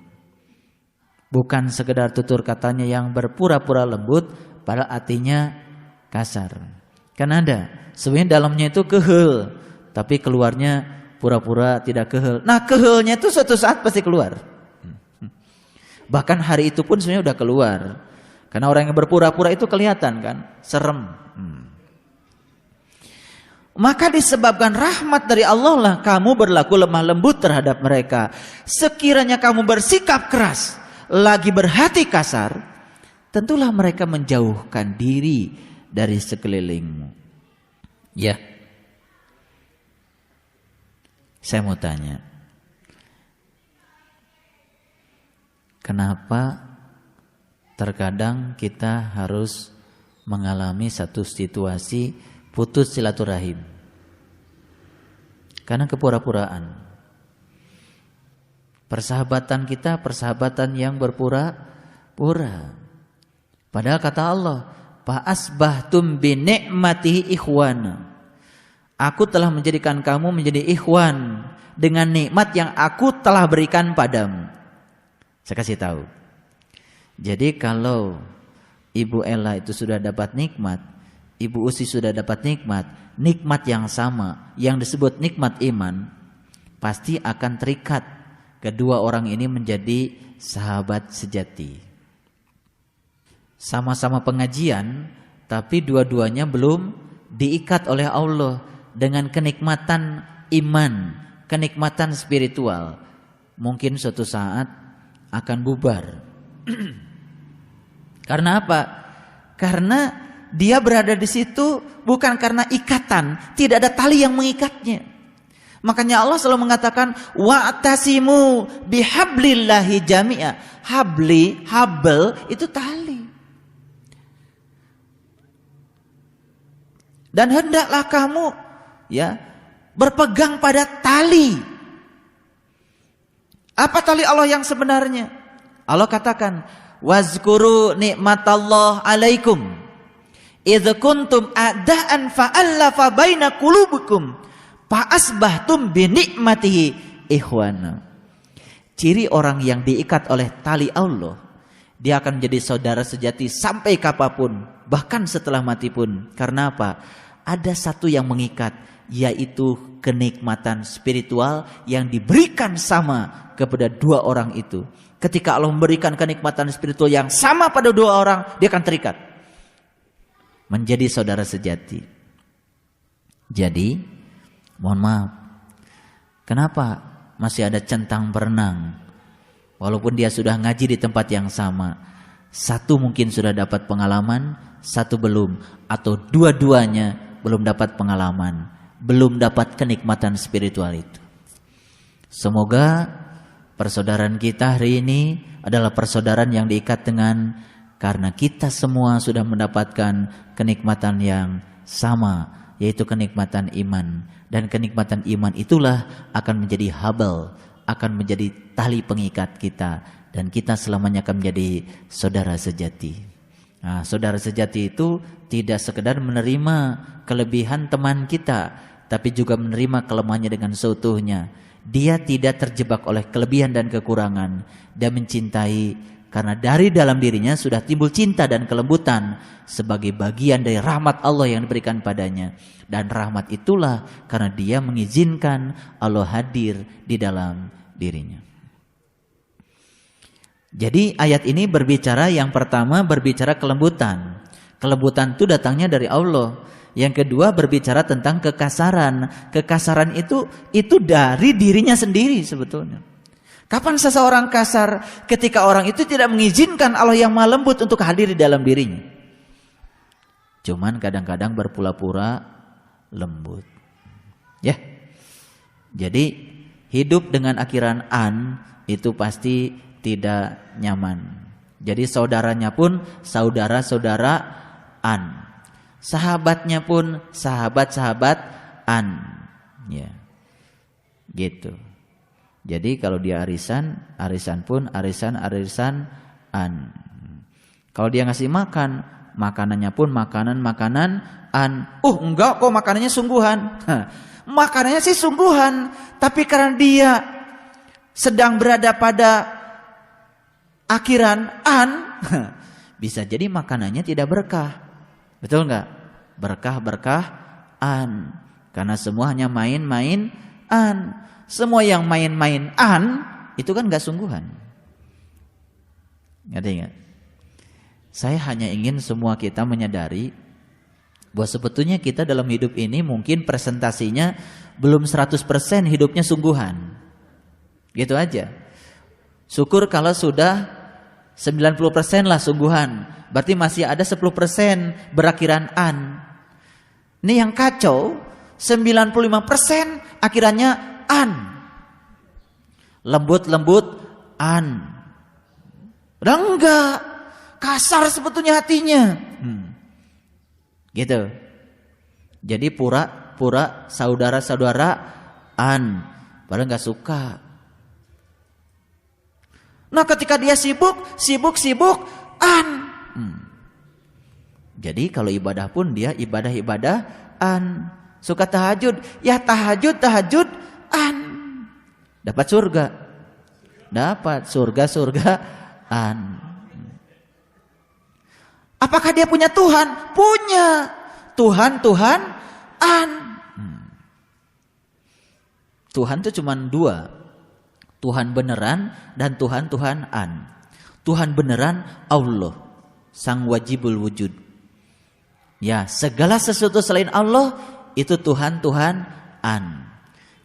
Bukan sekedar tutur katanya yang berpura-pura lembut, padahal hatinya kasar. Kan ada, sebenarnya dalamnya itu kehel, tapi keluarnya pura-pura tidak kehel. Nah, kehelnya itu suatu saat pasti keluar. Bahkan hari itu pun sebenarnya udah keluar. Karena orang yang berpura-pura itu kelihatan kan, serem. Maka disebabkan rahmat dari Allah lah kamu berlaku lemah lembut terhadap mereka. Sekiranya kamu bersikap keras, lagi berhati kasar, tentulah mereka menjauhkan diri dari sekelilingmu. Ya. Saya mau tanya. Kenapa terkadang kita harus mengalami satu situasi putus silaturahim? Karena kepura-puraan. Persahabatan kita persahabatan yang berpura-pura. Padahal kata Allah, fa asbahtum bi ni'matihi ikhwana. Aku telah menjadikan kamu menjadi ikhwan dengan nikmat yang aku telah berikan padamu. Saya kasih tahu. Jadi kalau Ibu Ella itu sudah dapat nikmat, Ibu Usi sudah dapat nikmat yang sama, yang disebut nikmat iman, pasti akan terikat kedua orang ini menjadi sahabat sejati. Sama-sama pengajian, tapi dua-duanya belum diikat oleh Allah dengan kenikmatan iman, kenikmatan spiritual. Mungkin suatu saat akan bubar. Karena apa? Karena dia berada di situ bukan karena ikatan, tidak ada tali yang mengikatnya. Makanya Allah selalu mengatakan wa'tasimu bihablillahi jami'a. Habl itu tali. Dan hendaklah kamu berpegang pada tali. Apa tali Allah yang sebenarnya? Allah katakan wazkuru nikmatallah alaikum idz kuntum a'daan fa'allafa baina qulubikum fa'asbahtum bi nikmatihi ikhwana. Ciri orang yang diikat oleh tali Allah, dia akan menjadi saudara sejati sampai kapanpun, bahkan setelah mati pun. Karena apa? Ada satu yang mengikat, yaitu kenikmatan spiritual yang diberikan sama kepada dua orang itu. Ketika Allah memberikan kenikmatan spiritual yang sama pada dua orang, dia akan terikat menjadi saudara sejati. Jadi, mohon maaf, kenapa masih ada centang berenang? Walaupun dia sudah ngaji di tempat yang sama, satu mungkin sudah dapat pengalaman, satu belum, atau dua-duanya belum dapat pengalaman, belum dapat kenikmatan spiritual itu. Semoga persaudaraan kita hari ini adalah persaudaraan yang diikat dengan karena kita semua sudah mendapatkan kenikmatan yang sama, yaitu kenikmatan iman. Dan kenikmatan iman itulah akan menjadi habal, akan menjadi tali pengikat kita, dan kita selamanya akan menjadi saudara sejati. Nah, saudara sejati itu tidak sekedar menerima kelebihan teman kita, tapi juga menerima kelemahannya dengan seutuhnya. Dia tidak terjebak oleh kelebihan dan kekurangan. Dia mencintai karena dari dalam dirinya sudah timbul cinta dan kelembutan sebagai bagian dari rahmat Allah yang diberikan padanya. Dan rahmat itulah karena dia mengizinkan Allah hadir di dalam dirinya. Jadi ayat ini berbicara, yang pertama berbicara kelembutan. Kelembutan itu datangnya dari Allah. Yang kedua berbicara tentang kekasaran. Kekasaran itu dari dirinya sendiri sebetulnya. Kapan seseorang kasar? Ketika orang itu tidak mengizinkan Allah yang Maha Lembut untuk hadir di dalam dirinya. Cuman kadang-kadang berpura-pura lembut. Ya. Jadi hidup dengan akhiran an itu pasti tidak nyaman. Jadi saudaranya pun saudara-saudaraan. Sahabatnya pun sahabat-sahabatan. Ya. Gitu. Jadi kalau dia arisan pun arisan-an. Kalau dia ngasih makan, makanannya pun makanan-an. Enggak kok, makanannya sungguhan. Makanannya sih sungguhan, tapi karena dia sedang berada pada akhiran an, bisa jadi makanannya tidak berkah. Betul enggak? Berkah-berkah-an. Karena semua hanya main-main-an. Semua yang main-main-an itu kan enggak sungguhan. Ngerti enggak? Saya hanya ingin semua kita menyadari bahwa sebetulnya kita dalam hidup ini mungkin presentasinya belum 100% hidupnya sungguhan. Gitu aja. Syukur kalau sudah 90% lah sungguhan. Berarti masih ada 10% berakhiran an. Ini yang kacau, 95% akhirannya an. Lembut-lembut an. Udah enggak, kasar sebetulnya hatinya. Gitu. Jadi pura-pura saudara-saudaraan, padahal enggak suka. Nah ketika dia sibuk-an. Jadi kalau ibadah pun dia ibadah-ibadahan. Suka tahajud, ya tahajud-an. Dapat surga. Dapat surga-surgaan. Apakah dia punya Tuhan? Punya. Tuhan-Tuhan-an. Tuhan itu cuma dua. Tuhan beneran dan Tuhan-Tuhanan. Tuhan beneran Allah, Sang Wajibul Wujud. Ya, segala sesuatu selain Allah itu Tuhan-Tuhanan.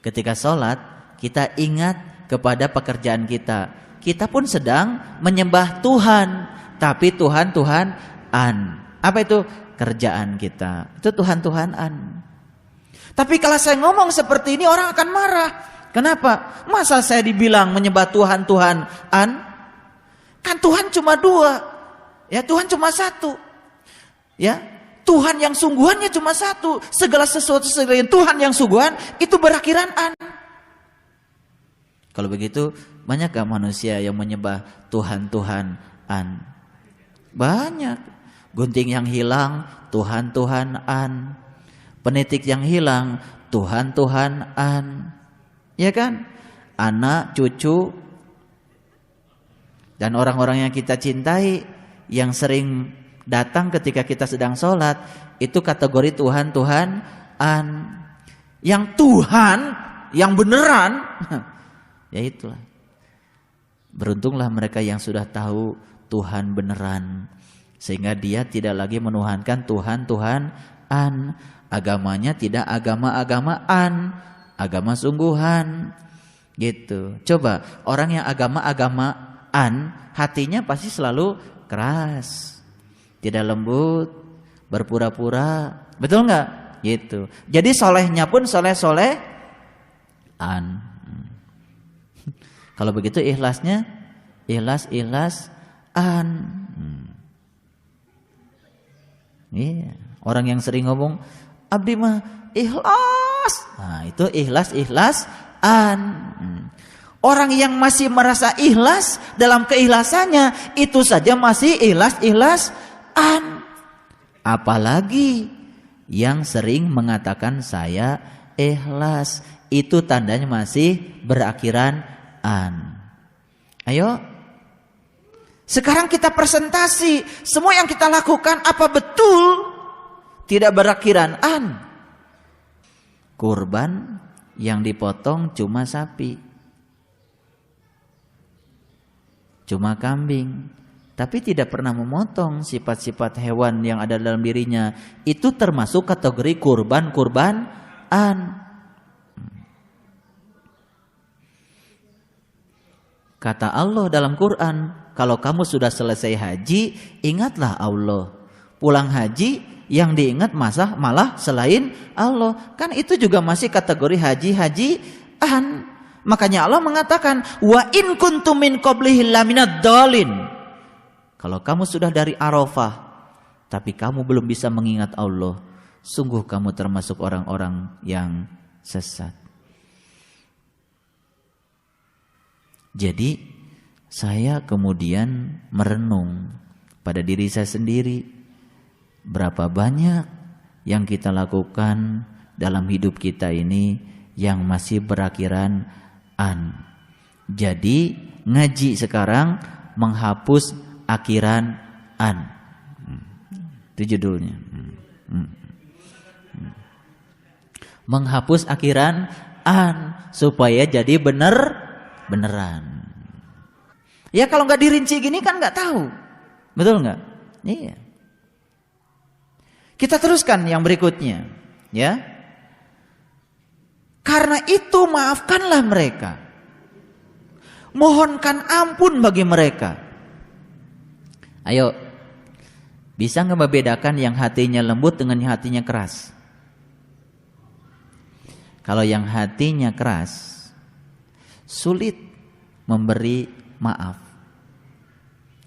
Ketika sholat, kita ingat kepada pekerjaan kita. Kita pun sedang menyembah Tuhan, tapi Tuhan-Tuhanan. Apa itu? Kerjaan kita. Itu Tuhan-Tuhanan. Tapi kalau saya ngomong seperti ini, orang akan marah. Kenapa? Masa saya dibilang menyembah Tuhan-Tuhanan? Kan Tuhan cuma dua. Ya, Tuhan cuma satu. Ya, Tuhan yang sungguhannya cuma satu. Segala sesuatu selain Tuhan yang sungguhan itu berakhiran an. Kalau begitu, banyakkah manusia yang menyembah Tuhan-Tuhanan? Banyak. Gunting yang hilang, Tuhan-Tuhanan. Penitik yang hilang, Tuhan-Tuhanan. Ya kan? Anak, cucu, dan orang-orang yang kita cintai, yang sering datang ketika kita sedang sholat, itu kategori Tuhan-Tuhanan. Yang Tuhan, yang beneran, ya itulah. Beruntunglah mereka yang sudah tahu Tuhan beneran, sehingga dia tidak lagi menuhankan Tuhan-Tuhanan. Agamanya tidak agama-agamaan, agama sungguhan, gitu. Coba orang yang agama-agamaan, hatinya pasti selalu keras, tidak lembut, berpura-pura, betul nggak? Gitu. Jadi solehnya pun soleh-solehan. Kalau begitu ikhlasnya ikhlas-ikhlasan. Iya. Orang yang sering ngomong abdi mah ikhlas, nah itu ikhlas-ikhlasan. Orang yang masih merasa ikhlas dalam keikhlasannya, itu saja masih ikhlas-ikhlasan. Apalagi yang sering mengatakan saya ikhlas, itu tandanya masih berakhiran an. Ayo, sekarang kita presentasi. Semua yang kita lakukan apa betul tidak berakhiran an? Kurban yang dipotong cuma sapi, cuma kambing, tapi tidak pernah memotong sifat-sifat hewan yang ada dalam dirinya. Itu termasuk kategori kurban-kurbanan. Kata Allah dalam Quran, kalau kamu sudah selesai haji, ingatlah Allah. Pulang haji, yang diingat malah selain Allah. Kan itu juga masih kategori haji-hajian. Makanya Allah mengatakan, wa in kuntum min qablihi laminad dhalin. Kalau kamu sudah dari Arafah, tapi kamu belum bisa mengingat Allah, sungguh kamu termasuk orang-orang yang sesat. Jadi saya kemudian merenung pada diri saya sendiri, berapa banyak yang kita lakukan dalam hidup kita ini yang masih berakhiran an. Jadi ngaji sekarang menghapus akhiran an. Itu judulnya. Menghapus akhiran an supaya jadi beneran. Ya kalau nggak dirinci gini kan nggak tahu, betul nggak? Iya. Kita teruskan yang berikutnya, ya. Karena itu maafkanlah mereka, mohonkan ampun bagi mereka. Ayo, bisa nggak membedakan yang hatinya lembut dengan yang hatinya keras? Kalau yang hatinya keras, sulit memberi maaf.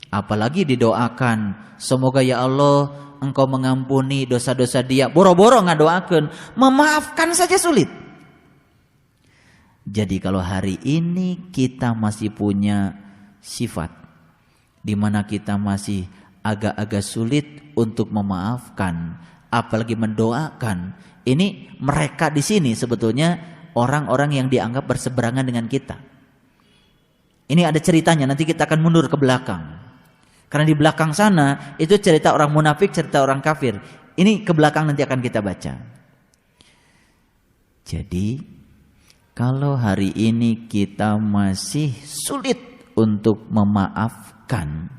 Apalagi didoakan, semoga ya Allah Engkau mengampuni dosa-dosa dia. Boro-boro ngadoakeun, memaafkan saja sulit. Jadi kalau hari ini kita masih punya sifat di mana kita masih agak-agak sulit untuk memaafkan, apalagi mendoakan, ini mereka di sini sebetulnya orang-orang yang dianggap berseberangan dengan kita. Ini ada ceritanya, nanti kita akan mundur ke belakang. Karena di belakang sana itu cerita orang munafik, cerita orang kafir. Ini ke belakang nanti akan kita baca. Jadi Kalau hari ini kita masih sulit untuk memaafkan,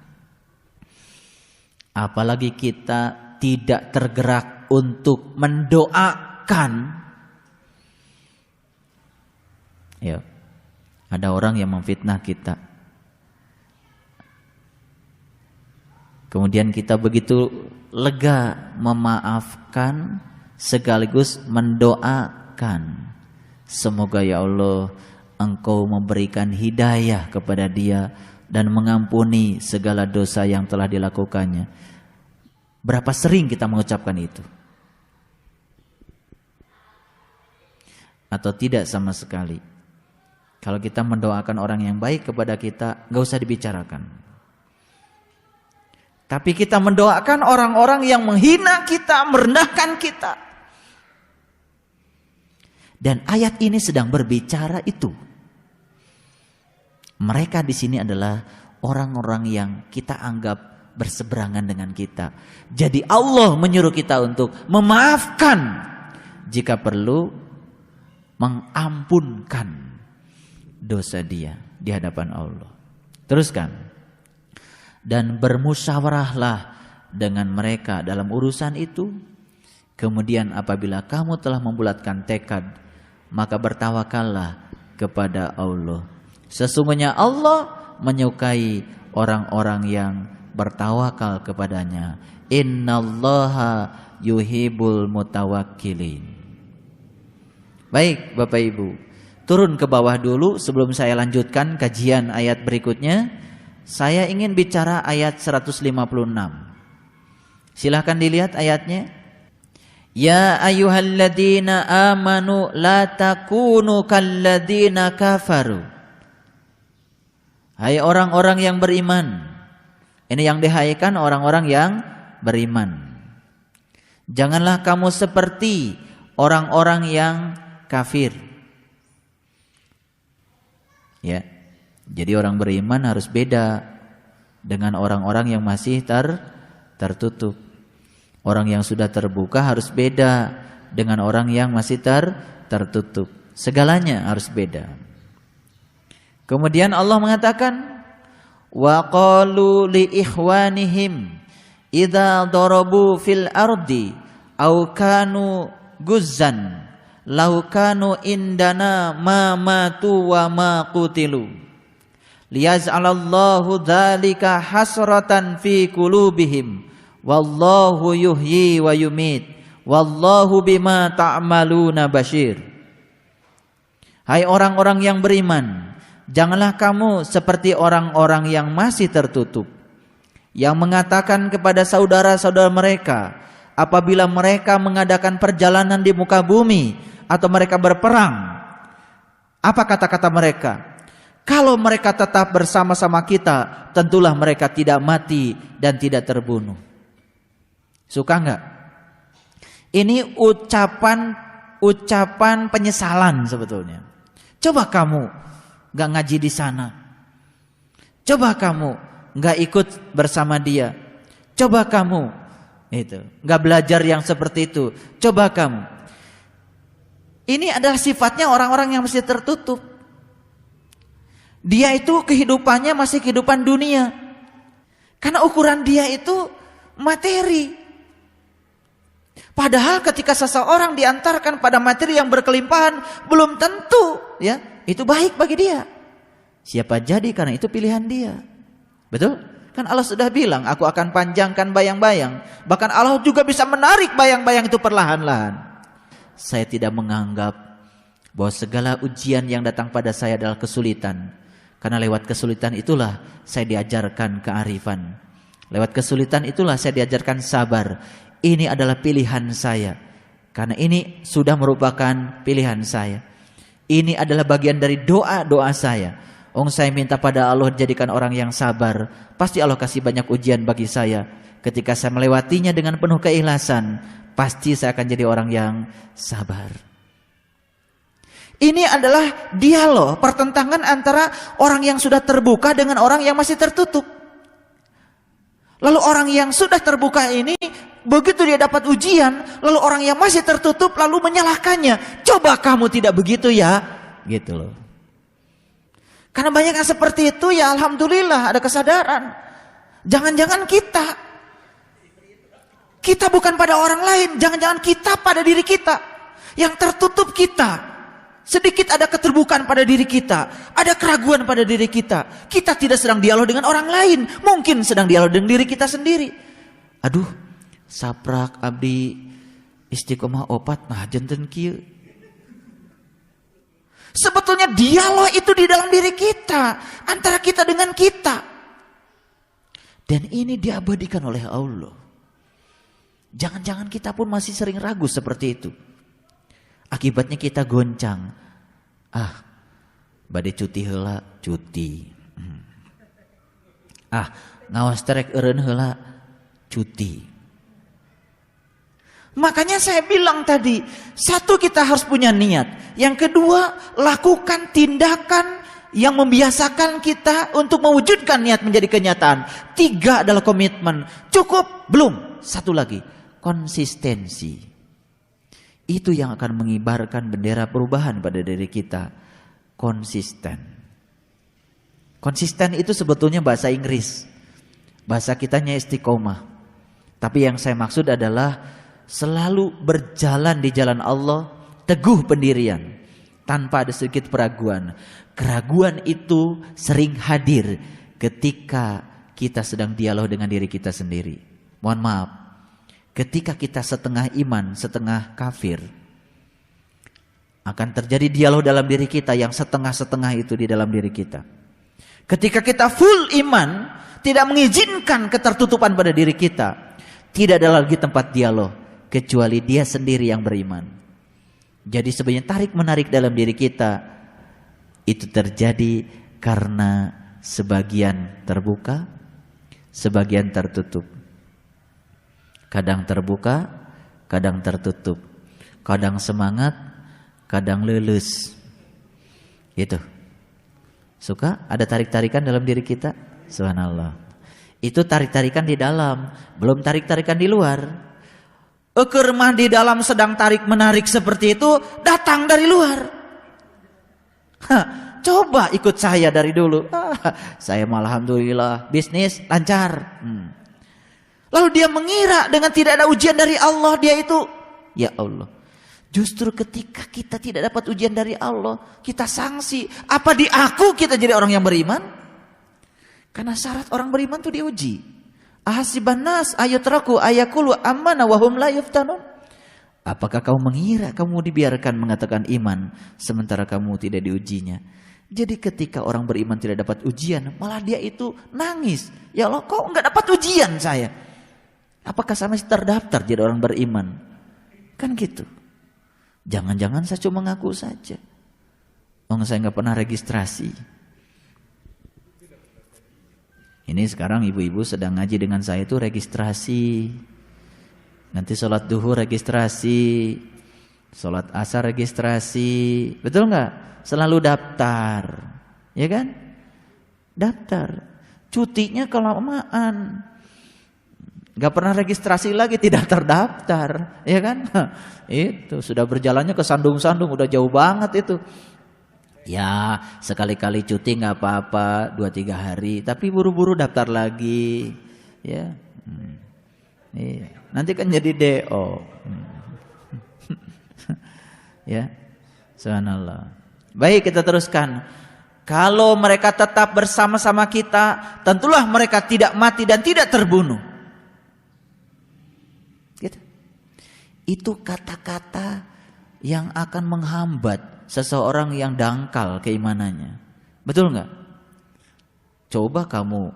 apalagi kita tidak tergerak untuk mendoakan. Ya, ada orang yang memfitnah kita. Kemudian kita begitu lega memaafkan sekaligus mendoakan. Semoga ya Allah Engkau memberikan hidayah kepada dia dan mengampuni segala dosa yang telah dilakukannya. Berapa sering kita mengucapkan itu? Atau tidak sama sekali? Kalau kita mendoakan orang yang baik kepada kita, gak usah dibicarakan. Tapi kita mendoakan orang-orang yang menghina kita, merendahkan kita. Dan ayat ini sedang berbicara itu. Mereka di sini adalah orang-orang yang kita anggap berseberangan dengan kita. Jadi Allah menyuruh kita untuk memaafkan, jika perlu mengampunkan dosa dia di hadapan Allah. Teruskan. Dan bermusyawarahlah dengan mereka dalam urusan itu. Kemudian apabila kamu telah membulatkan tekad, maka bertawakallah kepada Allah. Sesungguhnya Allah menyukai orang-orang yang bertawakal kepadanya. Innallaha yuhibbul mutawakkilin. Baik Bapak Ibu, turun ke bawah dulu sebelum saya lanjutkan kajian ayat berikutnya. Saya ingin bicara ayat 156. Silahkan dilihat ayatnya. Ya ayyuhalladzina amanu la takunu kalladzina kafaru. Hai orang-orang yang beriman. Ini yang dihaikan orang-orang yang beriman. Janganlah kamu seperti orang-orang yang kafir. Ya. Jadi orang beriman harus beda dengan orang-orang yang masih tertutup. Orang yang sudah terbuka harus beda dengan orang yang masih tertutup. Segalanya harus beda. Kemudian Allah mengatakan, wa qalu li ikhwanihim idza darabu fil ardi aw kanu guzzan law kanu indana ma matu wa ma qutilu liyaj'alallahu dzalika hasratan fi qulubihim wallahu yuhyi wa yumit wallahu bima ta'maluna basyir. Hai orang-orang yang beriman, janganlah kamu seperti orang-orang yang masih tertutup, yang mengatakan kepada saudara-saudara mereka apabila mereka mengadakan perjalanan di muka bumi atau mereka berperang, apa kata-kata mereka? Kalau mereka tetap bersama-sama kita, tentulah mereka tidak mati dan tidak terbunuh. Suka enggak? Ini ucapan penyesalan sebetulnya. Coba kamu enggak ngaji di sana. Coba kamu enggak ikut bersama dia. Coba kamu enggak belajar yang seperti itu. Coba kamu. Ini adalah sifatnya orang-orang yang masih tertutup. Dia itu kehidupannya masih kehidupan dunia. Karena ukuran dia itu materi. Padahal ketika seseorang diantarkan pada materi yang berkelimpahan, belum tentu ya itu baik bagi dia. Siapa jadi karena itu pilihan dia. Betul? Kan Allah sudah bilang, aku akan panjangkan bayang-bayang. Bahkan Allah juga bisa menarik bayang-bayang itu perlahan-lahan. Saya tidak menganggap bahwa segala ujian yang datang pada saya adalah kesulitan. Karena lewat kesulitan itulah saya diajarkan kearifan. Lewat kesulitan itulah saya diajarkan sabar. Ini adalah pilihan saya. Karena ini sudah merupakan pilihan saya. Ini adalah bagian dari doa-doa saya. Saya minta pada Allah jadikan orang yang sabar. Pasti Allah kasih banyak ujian bagi saya. Ketika saya melewatinya dengan penuh keikhlasan, pasti saya akan jadi orang yang sabar. Ini adalah dialog, pertentangan antara orang yang sudah terbuka dengan orang yang masih tertutup. Lalu orang yang sudah terbuka ini, begitu dia dapat ujian, lalu orang yang masih tertutup lalu menyalahkannya. Coba kamu tidak begitu ya. gitu loh. Karena banyak yang seperti itu, ya alhamdulillah ada kesadaran. Jangan-jangan kita bukan pada orang lain, jangan-jangan kita pada diri kita. Yang tertutup kita. Sedikit ada keterbukaan pada diri kita, ada keraguan pada diri kita. Kita tidak sedang dialog dengan orang lain, mungkin sedang dialog dengan diri kita sendiri. Aduh, saprak abdi istiqomah opat nah jenten kieu. Sebetulnya dialog itu di dalam diri kita, antara kita dengan kita. Dan ini diabadikan oleh Allah. Jangan-jangan kita pun masih sering ragu seperti itu. Akibatnya kita goncang. Bade cuti heula, cuti. Ngawas terek eureun heula, cuti. Makanya saya bilang tadi, satu kita harus punya niat. Yang kedua, lakukan tindakan yang membiasakan kita untuk mewujudkan niat menjadi kenyataan. 3 adalah komitmen. Cukup? Belum. Satu lagi, konsistensi. Itu yang akan mengibarkan bendera perubahan pada diri kita. Konsisten. Konsisten itu sebetulnya bahasa Inggris. Bahasa kitanya istiqomah. Tapi yang saya maksud adalah selalu berjalan di jalan Allah, teguh pendirian, tanpa ada sedikit keraguan. Keraguan itu sering hadir ketika kita sedang dialog dengan diri kita sendiri. Mohon maaf, ketika kita setengah iman, setengah kafir, akan terjadi dialog dalam diri kita yang setengah-setengah itu di dalam diri kita. Ketika kita full iman, tidak mengizinkan ketertutupan pada diri kita, tidak ada lagi tempat dialog kecuali dia sendiri yang beriman. Jadi sebenarnya tarik-menarik dalam diri kita itu terjadi karena sebagian terbuka, sebagian tertutup. Kadang terbuka, kadang tertutup. Kadang semangat, kadang lulus. Gitu. Suka ada tarik-tarikan dalam diri kita? Subhanallah. Itu tarik-tarikan di dalam, belum tarik-tarikan di luar. Eker mah di dalam sedang tarik-menarik seperti itu datang dari luar. Coba ikut saya dari dulu. Saya malah alhamdulillah bisnis lancar. Lalu dia mengira dengan tidak ada ujian dari Allah, dia itu, ya Allah. Justru ketika kita tidak dapat ujian dari Allah, kita sanksi. Apa di aku kita jadi orang yang beriman? Karena syarat orang beriman itu diuji. Ahasiban nas ayatraku ayakulu amana wa hum la yuftanun. Apakah kamu mengira kamu dibiarkan mengatakan iman sementara kamu tidak diujinya? Jadi ketika orang beriman tidak dapat ujian, malah dia itu nangis. Ya Allah, kok enggak dapat ujian saya? Apakah saya masih terdaftar jadi orang beriman? Kan gitu. Jangan-jangan saya cuma ngaku saja. Saya nggak pernah registrasi. Ini sekarang ibu-ibu sedang ngaji dengan saya itu registrasi. Nanti sholat duhur registrasi, sholat asar registrasi, betul nggak? Selalu daftar, ya kan? Daftar. Cutinya kelamaan. Gak pernah registrasi lagi, tidak terdaftar, ya kan? Itu sudah berjalannya ke sandung-sandung, udah jauh banget itu. Ya sekali-kali cuti gak apa-apa 2-3 hari, tapi buru-buru daftar lagi, ya. Iya. Nanti kan jadi DO. Ya, subhanallah. Baik, kita teruskan. Kalau mereka tetap bersama-sama kita, tentulah mereka tidak mati dan tidak terbunuh. Gitu. Itu kata-kata yang akan menghambat seseorang yang dangkal keimanannya. Betul nggak? Coba kamu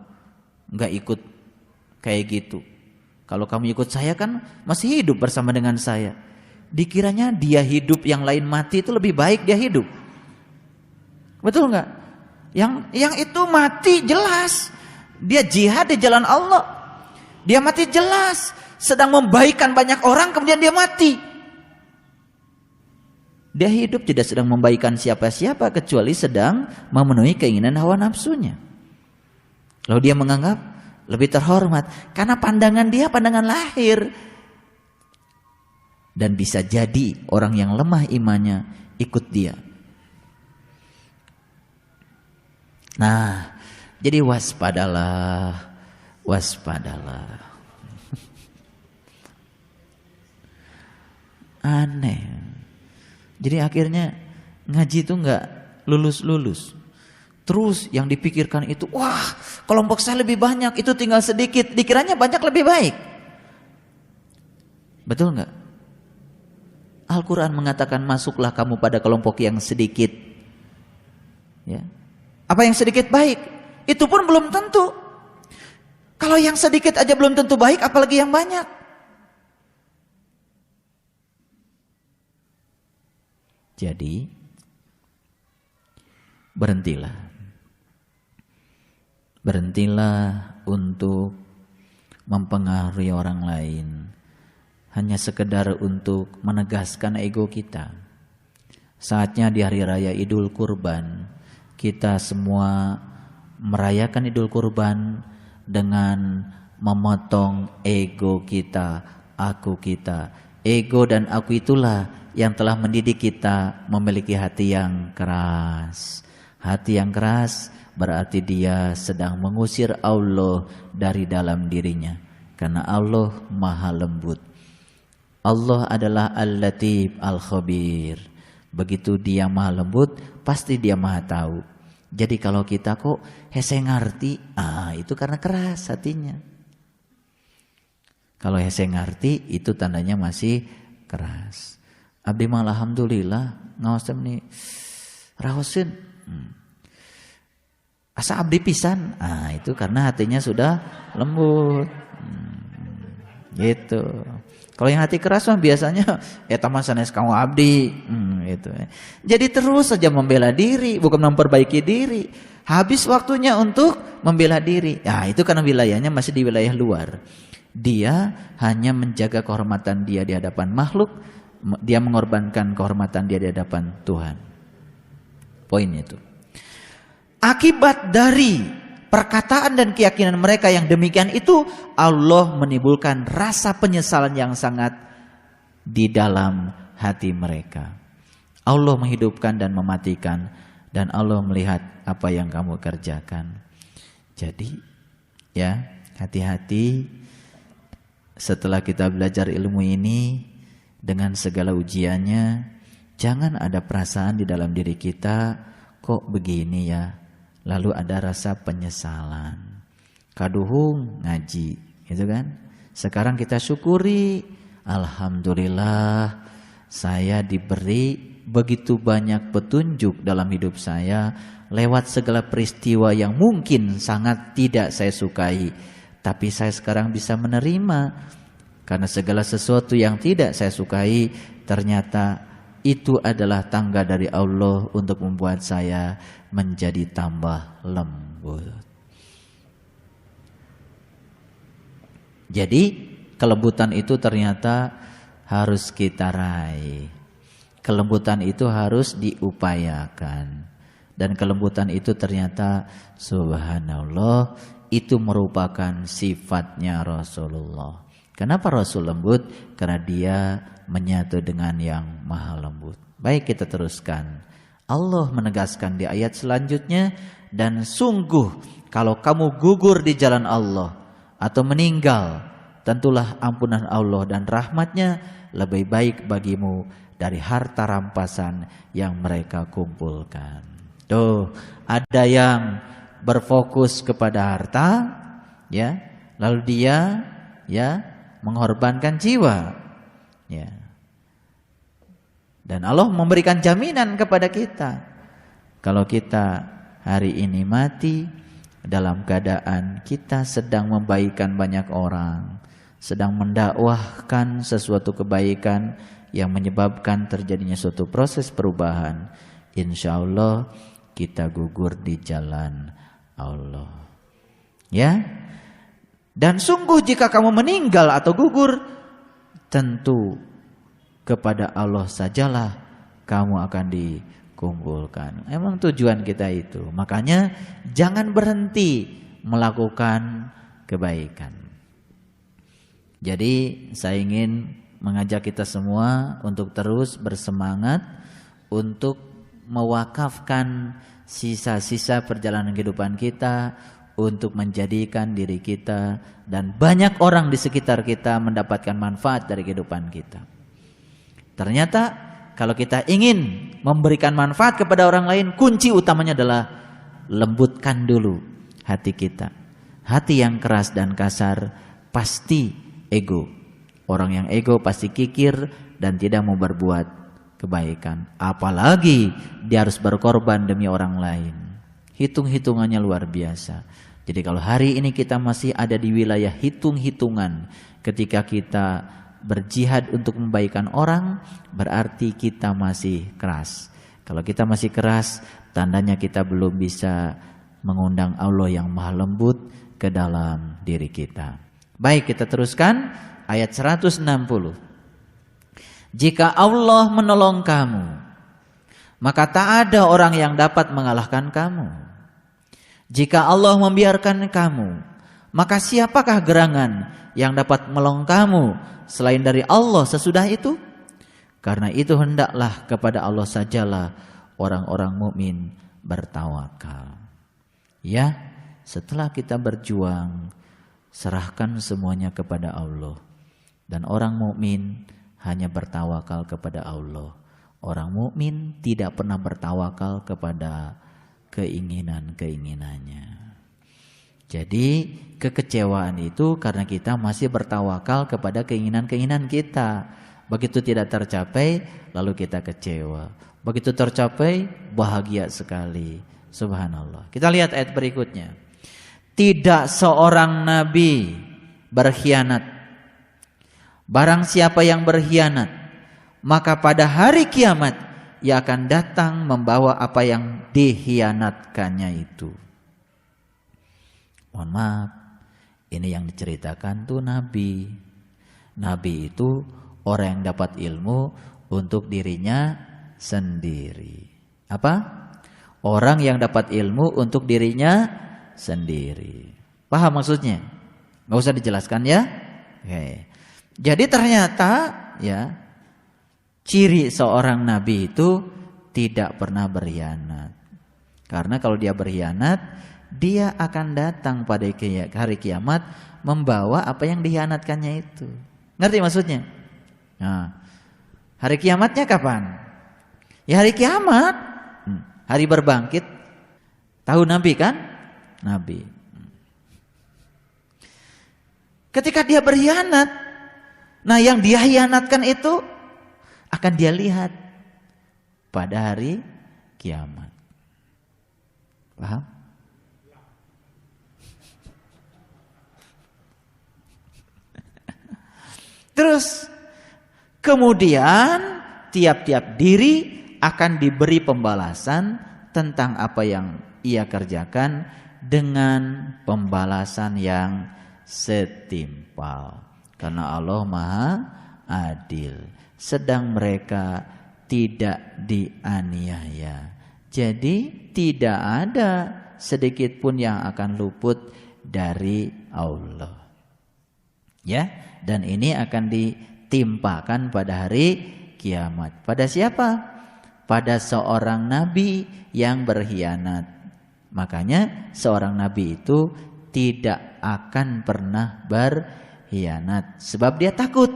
nggak ikut kayak gitu. Kalau kamu ikut saya kan masih hidup bersama dengan saya. Dikiranya dia hidup, yang lain mati itu lebih baik dia hidup. Betul nggak? Yang itu mati jelas. Dia jihad di jalan Allah. Dia mati jelas. Sedang membaikan banyak orang kemudian dia mati. Dia hidup tidak sedang membaikan siapa-siapa kecuali sedang memenuhi keinginan hawa nafsunya. Lalu dia menganggap lebih terhormat karena pandangan dia pandangan lahir. Dan bisa jadi orang yang lemah imannya ikut dia. Nah, jadi waspadalah, waspadalah. Aneh. Jadi akhirnya ngaji itu nggak lulus-lulus. Terus yang dipikirkan itu, wah kelompok saya lebih banyak, itu tinggal sedikit. Dikiranya banyak lebih baik. Betul nggak? Al-Quran mengatakan masuklah kamu pada kelompok yang sedikit. Ya. Apa yang sedikit baik? Itu pun belum tentu. Kalau yang sedikit aja belum tentu baik, apalagi yang banyak. Jadi berhentilah. Berhentilah untuk mempengaruhi orang lain. Hanya sekedar untuk menegaskan ego kita. Saatnya di hari raya Idul Kurban, kita semua merayakan Idul Kurban dengan memotong ego kita, aku kita. Ego dan aku itulah yang telah mendidik kita memiliki hati yang keras. Hati yang keras berarti dia sedang mengusir Allah dari dalam dirinya. Karena Allah maha lembut. Allah adalah Al-Latif Al-Khabir. Begitu dia maha lembut, pasti dia maha tahu. Jadi kalau kita kok hese ngarti, itu karena keras hatinya. Kalau hese ngarti, itu tandanya masih keras. Abdi mah alhamdulillah ngaosem nih rahosin. Asa abdi pisan. Itu karena hatinya sudah lembut. Gitu. Kalau yang hati keras mah biasanya eta mah sanes kamu abdi, gitu. Jadi terus saja membela diri, bukan memperbaiki diri. Habis waktunya untuk membela diri. Ya, itu karena wilayahnya masih di wilayah luar. Dia hanya menjaga kehormatan dia di hadapan makhluk, dia mengorbankan kehormatan dia di hadapan Tuhan. Poin itu. Akibat dari perkataan dan keyakinan mereka yang demikian itu, Allah menimbulkan rasa penyesalan yang sangat di dalam hati mereka. Allah menghidupkan dan mematikan, dan Allah melihat apa yang kamu kerjakan. Jadi ya, hati-hati setelah kita belajar ilmu ini dengan segala ujiannya, jangan ada perasaan di dalam diri kita, kok begini ya. Lalu ada rasa penyesalan. Kaduhung ngaji, gitu kan? Sekarang kita syukuri, alhamdulillah saya diberi begitu banyak petunjuk dalam hidup saya lewat segala peristiwa yang mungkin sangat tidak saya sukai, tapi saya sekarang bisa menerima karena segala sesuatu yang tidak saya sukai ternyata itu adalah tangga dari Allah untuk membuat saya menjadi tambah lembut. Jadi kelembutan itu ternyata harus kita raih. Kelembutan itu harus diupayakan. Dan kelembutan itu ternyata subhanallah itu merupakan sifatnya Rasulullah. Kenapa Rasul lembut? Karena dia menyatu dengan yang maha lembut. Baik, kita teruskan. Allah menegaskan di ayat selanjutnya, dan sungguh kalau kamu gugur di jalan Allah atau meninggal, tentulah ampunan Allah dan rahmatnya lebih baik bagimu dari harta rampasan yang mereka kumpulkan. Tuh, ada yang berfokus kepada harta, ya, lalu dia ya mengorbankan jiwa, ya. Dan Allah memberikan jaminan kepada kita, kalau kita hari ini mati dalam keadaan kita sedang membaikkan banyak orang, sedang mendakwahkan sesuatu kebaikan yang menyebabkan terjadinya suatu proses perubahan, insya Allah kita gugur di jalan Allah, ya. Dan sungguh jika kamu meninggal atau gugur, tentu kepada Allah sajalah kamu akan dikumpulkan. Emang tujuan kita itu. Makanya jangan berhenti melakukan kebaikan. Jadi saya ingin mengajak kita semua untuk terus bersemangat untuk mewakafkan sisa-sisa perjalanan kehidupan kita untuk menjadikan diri kita dan banyak orang di sekitar kita mendapatkan manfaat dari kehidupan kita. Ternyata kalau kita ingin memberikan manfaat kepada orang lain, kunci utamanya adalah lembutkan dulu hati kita. Hati yang keras dan kasar pasti ego. Orang yang ego pasti kikir dan tidak mau berbuat kebaikan. Apalagi dia harus berkorban demi orang lain. Hitung-hitungannya luar biasa. Jadi kalau hari ini kita masih ada di wilayah hitung-hitungan ketika kita berjihad untuk membaikan orang, berarti kita masih keras. Kalau kita masih keras, tandanya kita belum bisa mengundang Allah yang maha lembut ke dalam diri kita. Baik, kita teruskan ayat 160. Jika Allah menolong kamu, maka tak ada orang yang dapat mengalahkan kamu. Jika Allah membiarkan kamu, maka siapakah gerangan yang dapat menolong kamu selain dari Allah sesudah itu? Karena itu hendaklah kepada Allah sajalah orang-orang mukmin bertawakal. Ya, setelah kita berjuang, serahkan semuanya kepada Allah. Dan orang mukmin hanya bertawakal kepada Allah. Orang mukmin tidak pernah bertawakal kepada keinginan-keinginannya. Jadi kekecewaan itu karena kita masih bertawakal kepada keinginan-keinginan kita. Begitu tidak tercapai, lalu kita kecewa. Begitu tercapai, bahagia sekali. Subhanallah. Kita lihat ayat berikutnya. Tidak seorang nabi berkhianat. Barang siapa yang berkhianat, maka pada hari kiamat ia akan datang membawa apa yang dikhianatkannya itu. Mohon maaf, ini yang diceritakan tuh nabi. Nabi itu orang yang dapat ilmu untuk dirinya sendiri. Apa? Orang yang dapat ilmu untuk dirinya sendiri. Paham maksudnya? Gak usah dijelaskan ya. Oke. Jadi ternyata ya, ciri seorang nabi itu tidak pernah berkhianat. Karena kalau dia berkhianat, dia akan datang pada hari kiamat membawa apa yang dikhianatkannya itu. Ngerti maksudnya? Nah, hari kiamatnya kapan? Ya hari kiamat, hari berbangkit. Tahu nabi kan? Nabi. Ketika dia berkhianat, nah yang dia hianatkan itu akan dia lihat pada hari kiamat. Paham? Terus kemudian tiap-tiap diri akan diberi pembalasan tentang apa yang ia kerjakan dengan pembalasan yang setimpal. Karena Allah Maha Adil. Sedang mereka tidak dianiaya. Jadi tidak ada sedikit pun yang akan luput dari Allah. Ya, dan ini akan ditimpakan pada hari kiamat. Pada siapa? Pada seorang nabi yang berkhianat. Makanya seorang nabi itu tidak akan pernah berkhianat. Sebab dia takut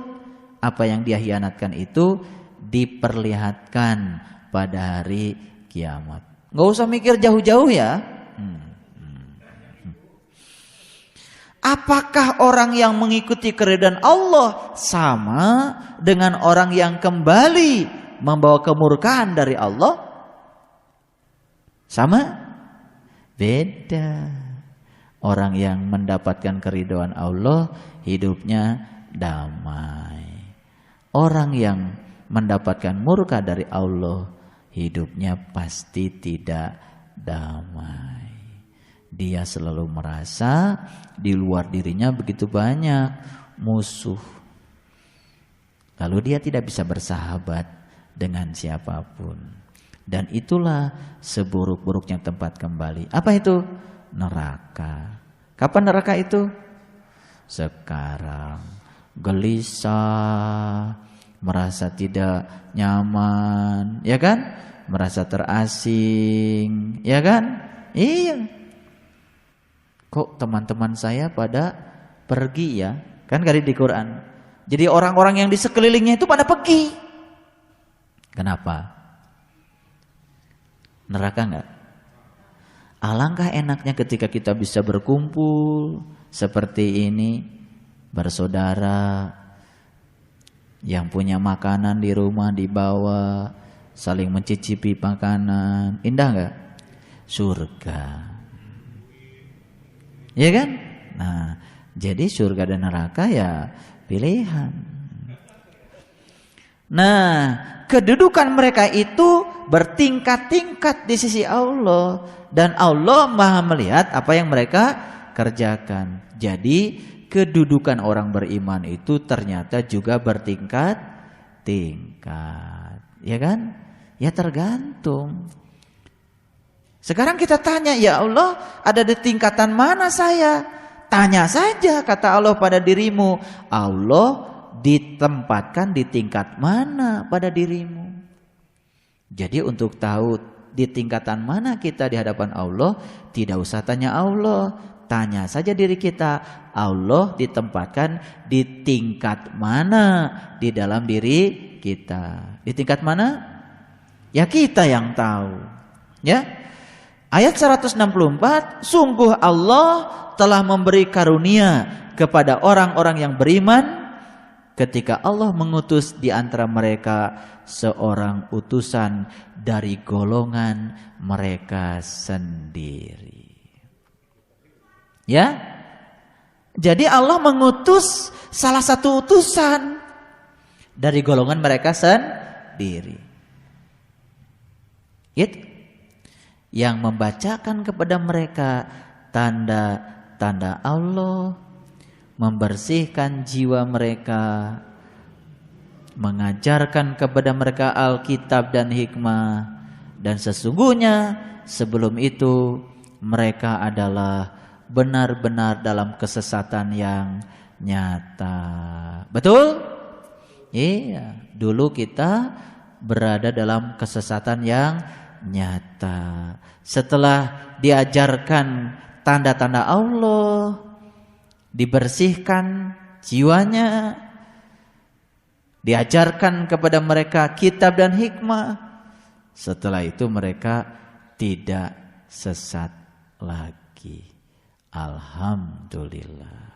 apa yang dia hianatkan itu diperlihatkan pada hari kiamat. Gak usah mikir jauh-jauh ya. Apakah orang yang mengikuti keridhaan Allah sama dengan orang yang kembali membawa kemurkaan dari Allah? Sama? Beda. Orang yang mendapatkan keridhaan Allah hidupnya damai. Orang yang mendapatkan murka dari Allah hidupnya pasti tidak damai. Dia selalu merasa di luar dirinya begitu banyak musuh. Lalu dia tidak bisa bersahabat dengan siapapun. Dan itulah seburuk-buruknya tempat kembali. Apa itu? Neraka. Kapan neraka itu? Sekarang. Gelisah, merasa tidak nyaman, ya kan? merasa terasing, ya kan? Iya. Kok teman-teman saya pada pergi ya? Kan kali di Quran. Jadi orang-orang yang di sekelilingnya itu pada pergi. Kenapa? Neraka enggak? Alangkah enaknya ketika kita bisa berkumpul seperti ini, bersaudara, yang punya makanan di rumah dibawa, saling mencicipi makanan. Indah enggak? Surga. Ya kan? Nah, jadi surga dan neraka ya pilihan. Nah, kedudukan mereka itu bertingkat-tingkat di sisi Allah, dan Allah Maha melihat apa yang mereka kerjakan. Jadi kedudukan orang beriman itu ternyata juga bertingkat-tingkat. Ya kan? Ya tergantung. Sekarang kita tanya, ya Allah, ada di tingkatan mana saya? Tanya saja, kata Allah pada dirimu. Allah ditempatkan di tingkat mana pada dirimu. Jadi untuk tahu di tingkatan mana kita di hadapan Allah, tidak usah tanya Allah, tanya saja diri kita. Allah ditempatkan di tingkat mana di dalam diri kita. Di tingkat mana? Ya kita yang tahu. Ya. Ayat 164, sungguh Allah telah memberi karunia kepada orang-orang yang beriman ketika Allah mengutus di antara mereka seorang utusan dari golongan mereka sendiri. Ya. Jadi Allah mengutus salah satu utusan dari golongan mereka sendiri. Itu yang membacakan kepada mereka tanda-tanda Allah, membersihkan jiwa mereka, mengajarkan kepada mereka Alkitab dan hikmah, dan sesungguhnya sebelum itu mereka adalah benar-benar dalam kesesatan yang nyata. Betul? Iya, dulu kita berada dalam kesesatan yang nyata. Setelah diajarkan tanda-tanda Allah, dibersihkan jiwanya, diajarkan kepada mereka kitab dan hikmah, setelah itu mereka tidak sesat lagi. Alhamdulillah.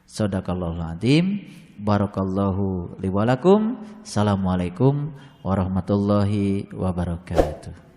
Shadaqallahul adzim. Barakallahu li wa lakum. Assalamualaikum warahmatullahi wabarakatuh.